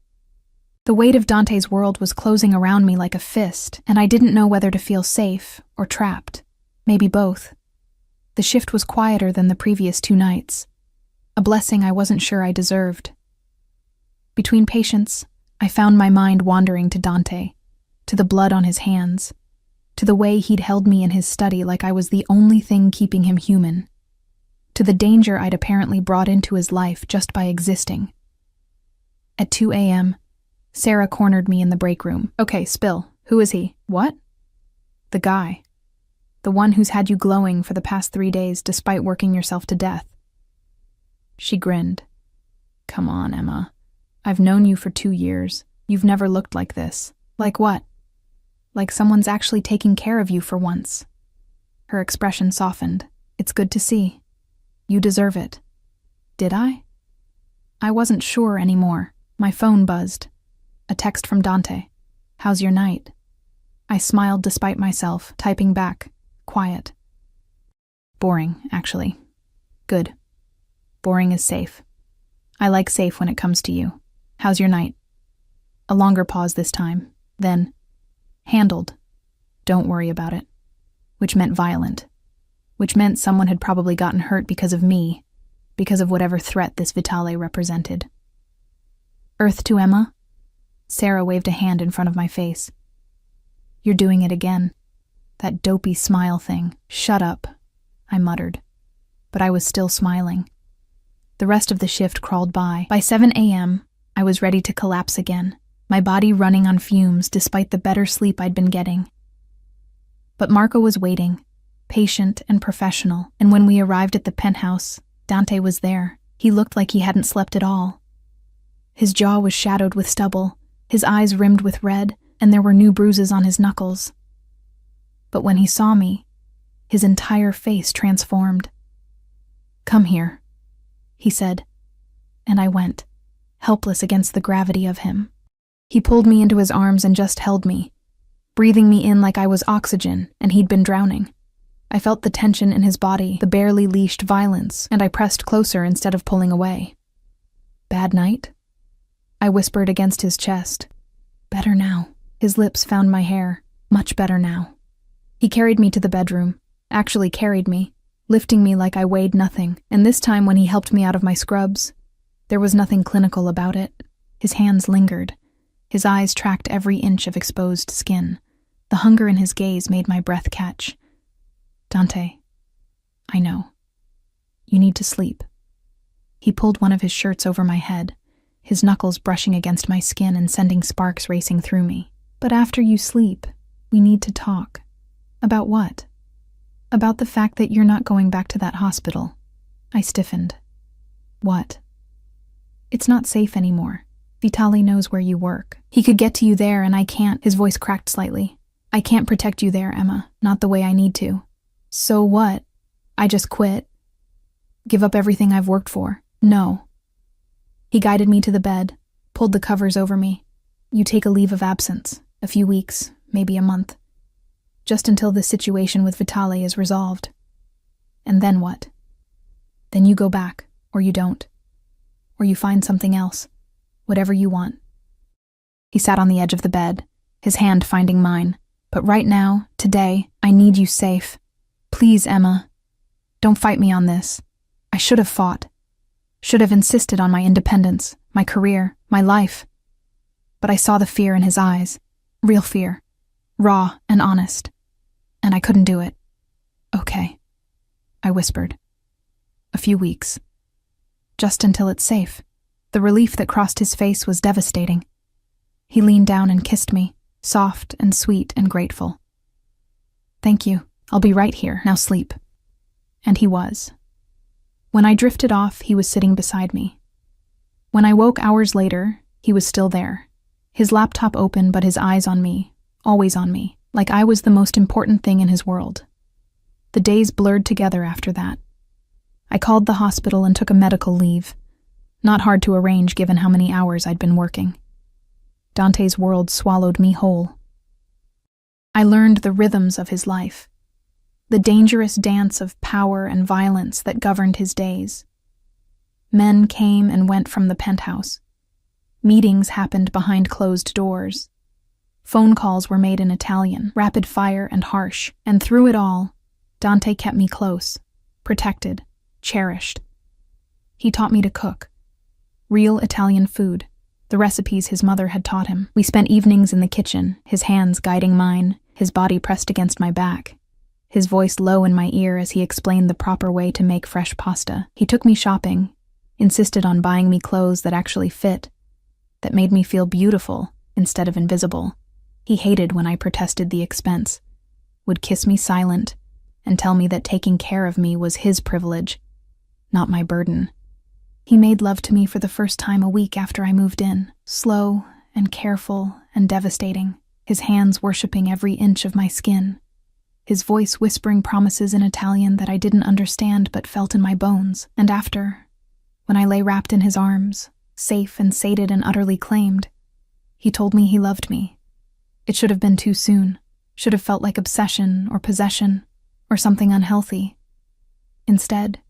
The weight of Dante's world was closing around me like a fist, and I didn't know whether to feel safe or trapped. Maybe both. The shift was quieter than the previous 2 nights. A blessing I wasn't sure I deserved. Between patients, I found my mind wandering to Dante, to the blood on his hands, to the way he'd held me in his study like I was the only thing keeping him human, to the danger I'd apparently brought into his life just by existing. At 2 a.m., Sarah cornered me in the break room. "Okay, spill. Who is he?" "What?" "The guy. The one who's had you glowing for the past 3 days despite working yourself to death." She grinned. "Come on, Emma. I've known you for 2 years. You've never looked like this." "Like what?" "Like someone's actually taking care of you for once." Her expression softened. "It's good to see. You deserve it." Did I? I wasn't sure anymore. My phone buzzed. A text from Dante. "How's your night?" I smiled despite myself, typing back. Quiet. Boring, actually. Good. Boring is safe. I like safe when it comes to you. "How's your night?" A longer pause this time. Then, handled. Don't worry about it. Which meant violent. Which meant someone had probably gotten hurt because of me, because of whatever threat this Vitale represented. Earth to Emma? Sarah waved a hand in front of my face. "You're doing it again. That dopey smile thing. Shut up," I muttered. But I was still smiling. The rest of the shift crawled by. By 7 a.m., I was ready to collapse again, my body running on fumes despite the better sleep I'd been getting. But Marco was waiting, patient and professional, and when we arrived at the penthouse, Dante was there. He looked like he hadn't slept at all. His jaw was shadowed with stubble, his eyes rimmed with red, and there were new bruises on his knuckles. But when he saw me, his entire face transformed. "Come here," he said, and I went, helpless against the gravity of him. He pulled me into his arms and just held me, breathing me in like I was oxygen and he'd been drowning. I felt the tension in his body, the barely leashed violence, and I pressed closer instead of pulling away. "Bad night?" I whispered against his chest. "Better now." His lips found my hair. "Much better now." He carried me to the bedroom, actually carried me, lifting me like I weighed nothing, and this time when he helped me out of my scrubs, there was nothing clinical about it. His hands lingered. His eyes tracked every inch of exposed skin. The hunger in his gaze made my breath catch. "Dante, I know. You need to sleep." He pulled one of his shirts over my head, his knuckles brushing against my skin and sending sparks racing through me. "But after you sleep, we need to talk." "About what?" "About the fact that you're not going back to that hospital." I stiffened. "What?" "It's not safe anymore. Vitale knows where you work. He could get to you there and I can't." His voice cracked slightly. "I can't protect you there, Emma. Not the way I need to." "So what? I just quit? Give up everything I've worked for?" "No." He guided me to the bed, pulled the covers over me. "You take a leave of absence. A few weeks, maybe a month. Just until the situation with Vitale is resolved. And then what? Then you go back, or you don't. Or you find something else. Whatever you want." He sat on the edge of the bed, his hand finding mine. "But right now, today, I need you safe. Please, Emma. Don't fight me on this. I should have fought. Should have insisted on my independence, my career, my life. But I saw the fear in his eyes. Real fear. Raw and honest. And I couldn't do it." "Okay," I whispered. "A few weeks. Just until it's safe." The relief that crossed his face was devastating. He leaned down and kissed me, soft and sweet and grateful. "Thank you. I'll be right here. Now sleep." And he was. When I drifted off, he was sitting beside me. When I woke hours later, he was still there. His laptop open, but his eyes on me, always on me, like I was the most important thing in his world. The days blurred together after that. I called the hospital and took a medical leave. Not hard to arrange given how many hours I'd been working. Dante's world swallowed me whole. I learned the rhythms of his life, the dangerous dance of power and violence that governed his days. Men came and went from the penthouse. Meetings happened behind closed doors. Phone calls were made in Italian, rapid fire and harsh, and through it all, Dante kept me close, protected, cherished. He taught me to cook. Real Italian food, the recipes his mother had taught him. We spent evenings in the kitchen, his hands guiding mine, his body pressed against my back, his voice low in my ear as he explained the proper way to make fresh pasta. He took me shopping, insisted on buying me clothes that actually fit, that made me feel beautiful instead of invisible. He hated when I protested the expense, would kiss me silent, and tell me that taking care of me was his privilege, not my burden. He made love to me for the first time a week after I moved in, slow and careful and devastating, his hands worshipping every inch of my skin, his voice whispering promises in Italian that I didn't understand but felt in my bones. And after, when I lay wrapped in his arms, safe and sated and utterly claimed, he told me he loved me. It should have been too soon, should have felt like obsession or possession or something unhealthy. Instead,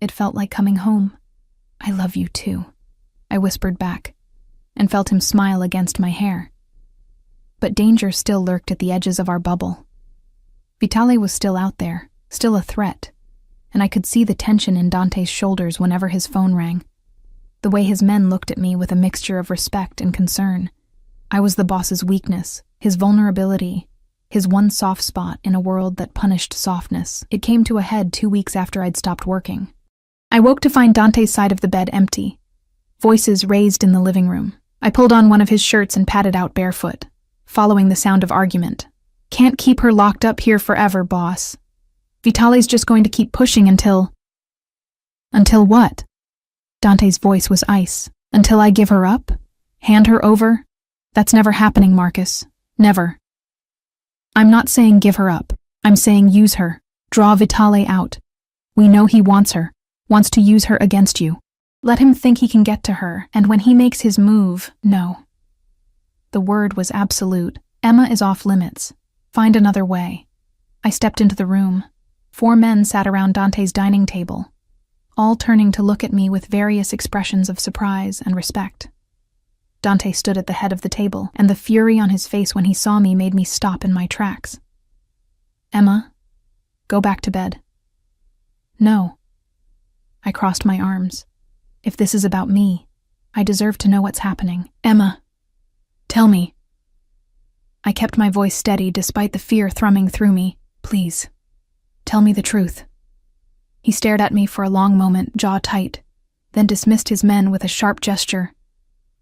it felt like coming home. "I love you too," I whispered back, and felt him smile against my hair. But danger still lurked at the edges of our bubble. Vitale was still out there, still a threat, and I could see the tension in Dante's shoulders whenever his phone rang. The way his men looked at me with a mixture of respect and concern. I was the boss's weakness, his vulnerability, his one soft spot in a world that punished softness. It came to a head 2 weeks after I'd stopped working. I woke to find Dante's side of the bed empty, voices raised in the living room. I pulled on one of his shirts and padded out barefoot, following the sound of argument. "Can't keep her locked up here forever, boss. Vitale's just going to keep pushing until..." "Until what?" Dante's voice was ice. "Until I give her up? Hand her over? That's never happening, Marcus. Never. I'm not saying give her up. I'm saying use her. Draw Vitale out. We know he wants her, wants to use her against you. Let him think he can get to her, and when he makes his move, no." The word was absolute. "Emma is off limits. Find another way." I stepped into the room. 4 men sat around Dante's dining table, all turning to look at me with various expressions of surprise and respect. Dante stood at the head of the table, and the fury on his face when he saw me made me stop in my tracks. "Emma, go back to bed." "No." I crossed my arms. "If this is about me, I deserve to know what's happening. Emma, tell me." I kept my voice steady despite the fear thrumming through me. "Please, tell me the truth." He stared at me for a long moment, jaw tight, then dismissed his men with a sharp gesture.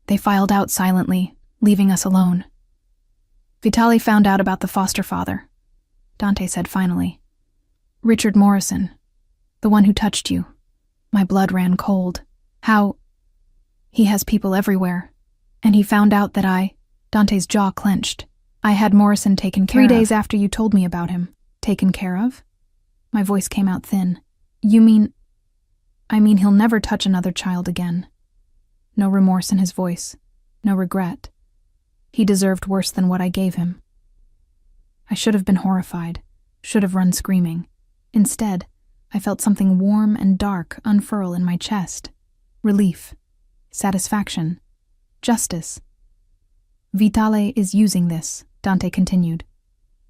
They filed out silently, leaving us alone. "Vitale found out about the foster father," Dante said finally. "Richard Morrison, the one who touched you." My blood ran cold. "How?" "He has people everywhere. And he found out that Dante's jaw clenched. "I had Morrison taken care of. 3 days after you told me about him." "Taken care of?" My voice came out thin. "You mean..." "I mean he'll never touch another child again." No remorse in his voice, no regret. He deserved worse than what I gave him. I should have been horrified, should have run screaming. Instead, I felt something warm and dark unfurl in my chest. Relief, satisfaction, justice. "Vitale is using this," Dante continued.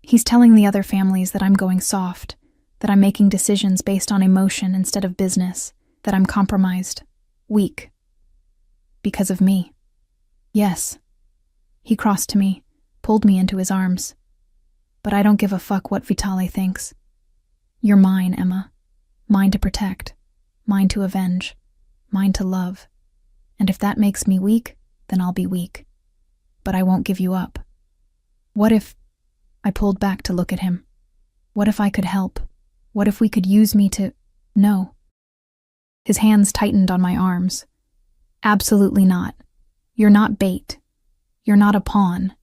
"He's telling the other families that I'm going soft, that I'm making decisions based on emotion instead of business, that I'm compromised, weak. Because of me. Yes." He crossed to me, pulled me into his arms. "But I don't give a fuck what Vitale thinks. You're mine, Emma. Mine to protect, mine to avenge, mine to love. And if that makes me weak, then I'll be weak. But I won't give you up. What if..." I pulled back to look at him. "What if I could help? What if we could use me to..." "No." His hands tightened on my arms. "Absolutely not. You're not bait. You're not a pawn.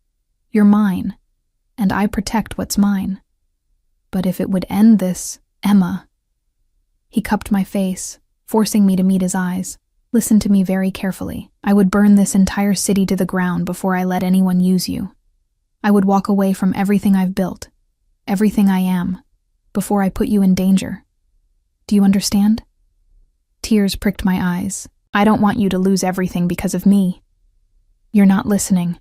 You're mine, and I protect what's mine. But if it would end this, Emma..." He cupped my face, forcing me to meet his eyes. "Listen to me very carefully. I would burn this entire city to the ground before I let anyone use you. I would walk away from everything I've built, everything I am, before I put you in danger. Do you understand?" Tears pricked my eyes. "I don't want you to lose everything because of me." You're not listening.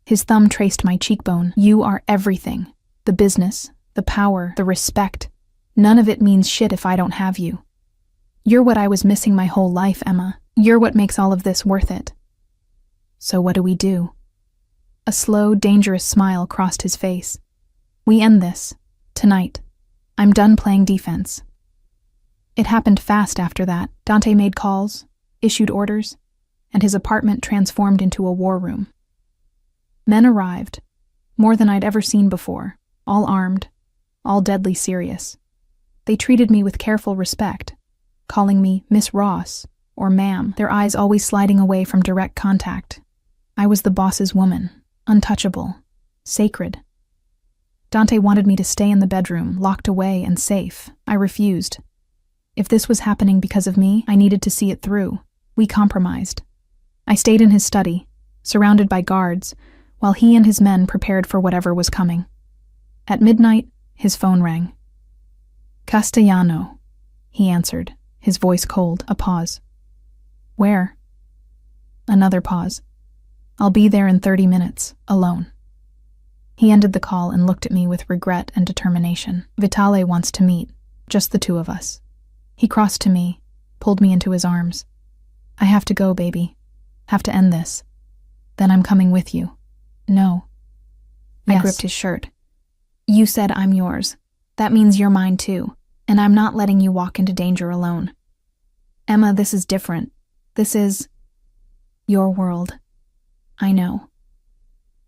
His thumb traced my cheekbone. You are everything. The business, the power, the respect. None of it means shit if I don't have you. You're what I was missing my whole life, Emma. You're what makes all of this worth it. So what do we do? A slow, dangerous smile crossed his face. We end this. Tonight. I'm done playing defense. It happened fast after that. Dante made calls, issued orders, and his apartment transformed into a war room. Men arrived, more than I'd ever seen before, all armed, all deadly serious. They treated me with careful respect, calling me Miss Ross or ma'am, their eyes always sliding away from direct contact. I was the boss's woman, untouchable, sacred. Dante wanted me to stay in the bedroom, locked away and safe. I refused. If this was happening because of me, I needed to see it through. We compromised. I stayed in his study, surrounded by guards, while he and his men prepared for whatever was coming. At midnight, his phone rang. Castellano, he answered, his voice cold. A pause. Where? Another pause. I'll be there in 30 minutes, alone. He ended the call and looked at me with regret and determination. Vitale wants to meet, just the two of us. He crossed to me, pulled me into his arms. I have to go, baby. Have to end this. Then I'm coming with you. No. Yes. I gripped his shirt. You said I'm yours. That means you're mine too, and I'm not letting you walk into danger alone. Emma, this is different. This is your world. I know.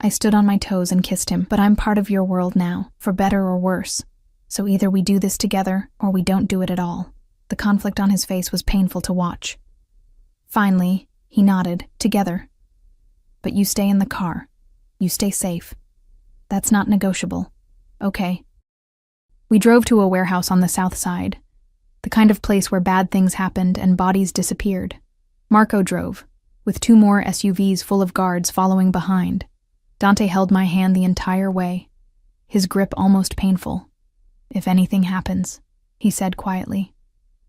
I stood on my toes and kissed him, but I'm part of your world now, for better or worse. So either we do this together, or we don't do it at all. The conflict on his face was painful to watch. Finally, he nodded, together. But you stay in the car. You stay safe. That's not negotiable. Okay. We drove to a warehouse on the south side, the kind of place where bad things happened and bodies disappeared. Marco drove, with 2 more SUVs full of guards following behind. Dante held my hand the entire way, his grip almost painful. If anything happens, he said quietly,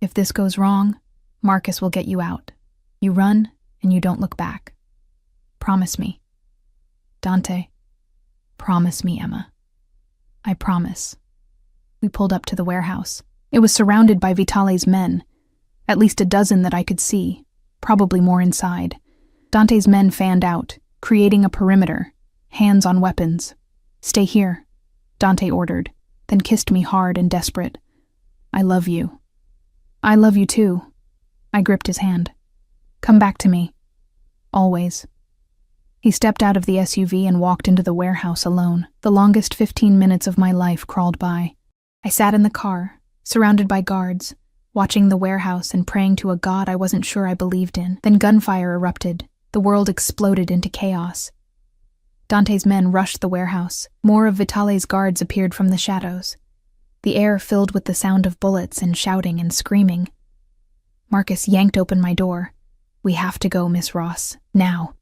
if this goes wrong, Marcus will get you out. You run and you don't look back. Promise me. Dante, promise me, Emma. I promise. We pulled up to the warehouse. It was surrounded by Vitale's men, at least a dozen that I could see, probably more inside. Dante's men fanned out, creating a perimeter, hands on weapons. Stay here, Dante ordered, then kissed me hard and desperate. I love you. I love you too. I gripped his hand. Come back to me. Always. He stepped out of the SUV and walked into the warehouse alone. The longest 15 minutes of my life crawled by. I sat in the car, surrounded by guards, watching the warehouse and praying to a god I wasn't sure I believed in. Then gunfire erupted. The world exploded into chaos. Dante's men rushed the warehouse. More of Vitale's guards appeared from the shadows. The air filled with the sound of bullets and shouting and screaming. Marcus yanked open my door. We have to go, Miss Ross. Now.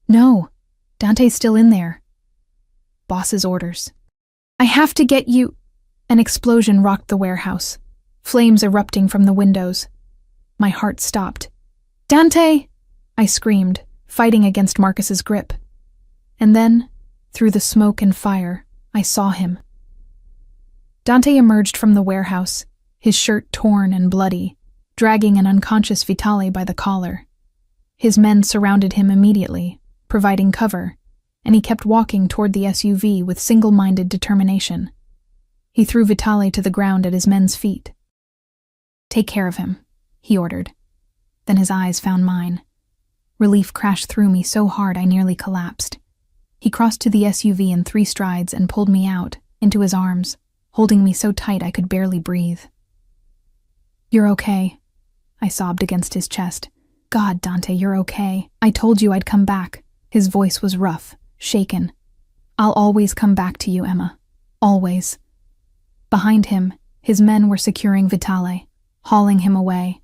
No. Dante's still in there. Boss's orders. I have to get you. An explosion rocked the warehouse, flames erupting from the windows. My heart stopped. Dante! I screamed, fighting against Marcus's grip. And then, through the smoke and fire, I saw him. Dante emerged from the warehouse, his shirt torn and bloody, dragging an unconscious Vitale by the collar. His men surrounded him immediately, providing cover, and he kept walking toward the SUV with single-minded determination. He threw Vitale to the ground at his men's feet. Take care of him, he ordered. Then his eyes found mine. Relief crashed through me so hard I nearly collapsed. He crossed to the SUV in 3 strides and pulled me out, into his arms, holding me so tight I could barely breathe. You're okay, I sobbed against his chest. God, Dante, you're okay. I told you I'd come back. His voice was rough, shaken. I'll always come back to you, Emma. Always. Behind him, his men were securing Vitale, hauling him away.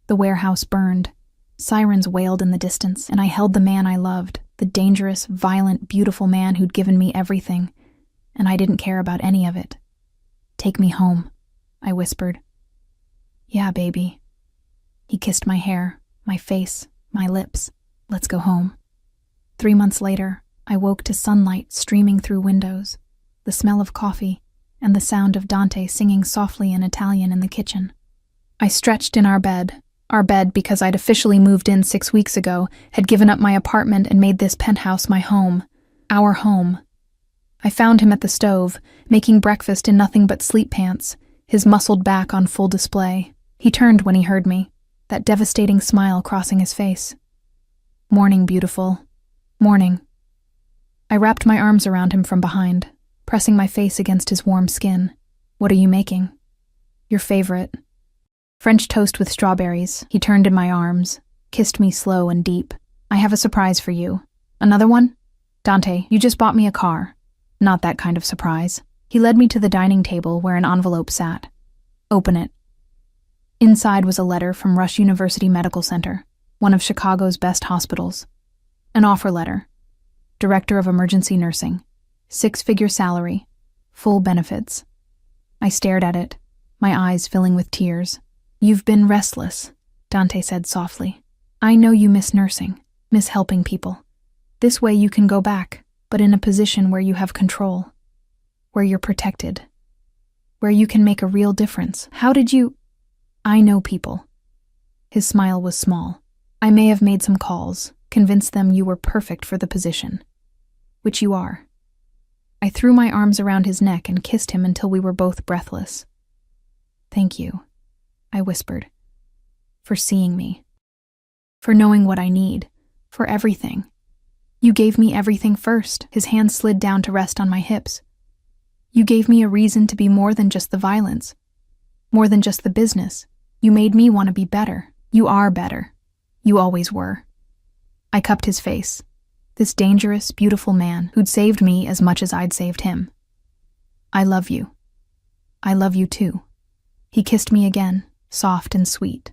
The warehouse burned. Sirens wailed in the distance, and I held the man I loved, the dangerous, violent, beautiful man who'd given me everything, and I didn't care about any of it. Take me home, I whispered. Yeah, baby. He kissed my hair, my face, my lips. Let's go home. 3 months later, I woke to sunlight streaming through windows, the smell of coffee, and the sound of Dante singing softly in Italian in the kitchen. I stretched in our bed because I'd officially moved in 6 weeks ago, had given up my apartment and made this penthouse my home, our home. I found him at the stove, making breakfast in nothing but sleep pants, his muscled back on full display. He turned when he heard me, that devastating smile crossing his face. "Morning, beautiful. Morning." I wrapped my arms around him from behind, pressing my face against his warm skin. "What are you making?" "Your favorite. French toast with strawberries." He turned in my arms, kissed me slow and deep. "I have a surprise for you." "Another one?" "Dante, you just bought me a car." "Not that kind of surprise." He led me to the dining table where an envelope sat. "Open it." Inside was a letter from Rush University Medical Center, one of Chicago's best hospitals. An offer letter. Director of Emergency Nursing. 6-figure salary. Full benefits. I stared at it, my eyes filling with tears. "You've been restless," Dante said softly. "I know you miss nursing, miss helping people. This way you can go back, but in a position where you have control, where you're protected, where you can make a real difference. How did you—" "I know people." His smile was small. "I may have made some calls, convinced them you were perfect for the position. Which you are." I threw my arms around his neck and kissed him until we were both breathless. "Thank you," I whispered, "for seeing me, for knowing what I need, for everything. You gave me everything first." His hand slid down to rest on my hips. "You gave me a reason to be more than just the violence, more than just the business. You made me want to be better. You are better. You always were." I cupped his face, this dangerous, beautiful man who'd saved me as much as I'd saved him. "I love you. I love you too." He kissed me again, soft and sweet.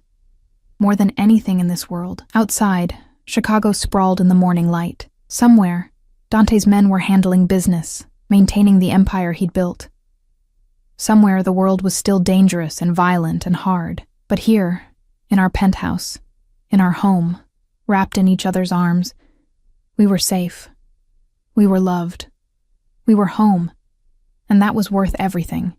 More than anything in this world. Outside, Chicago sprawled in the morning light. Somewhere, Dante's men were handling business, maintaining the empire he'd built. Somewhere the world was still dangerous and violent and hard. But here, in our penthouse, in our home, wrapped in each other's arms, we were safe. We were loved. We were home. And that was worth everything.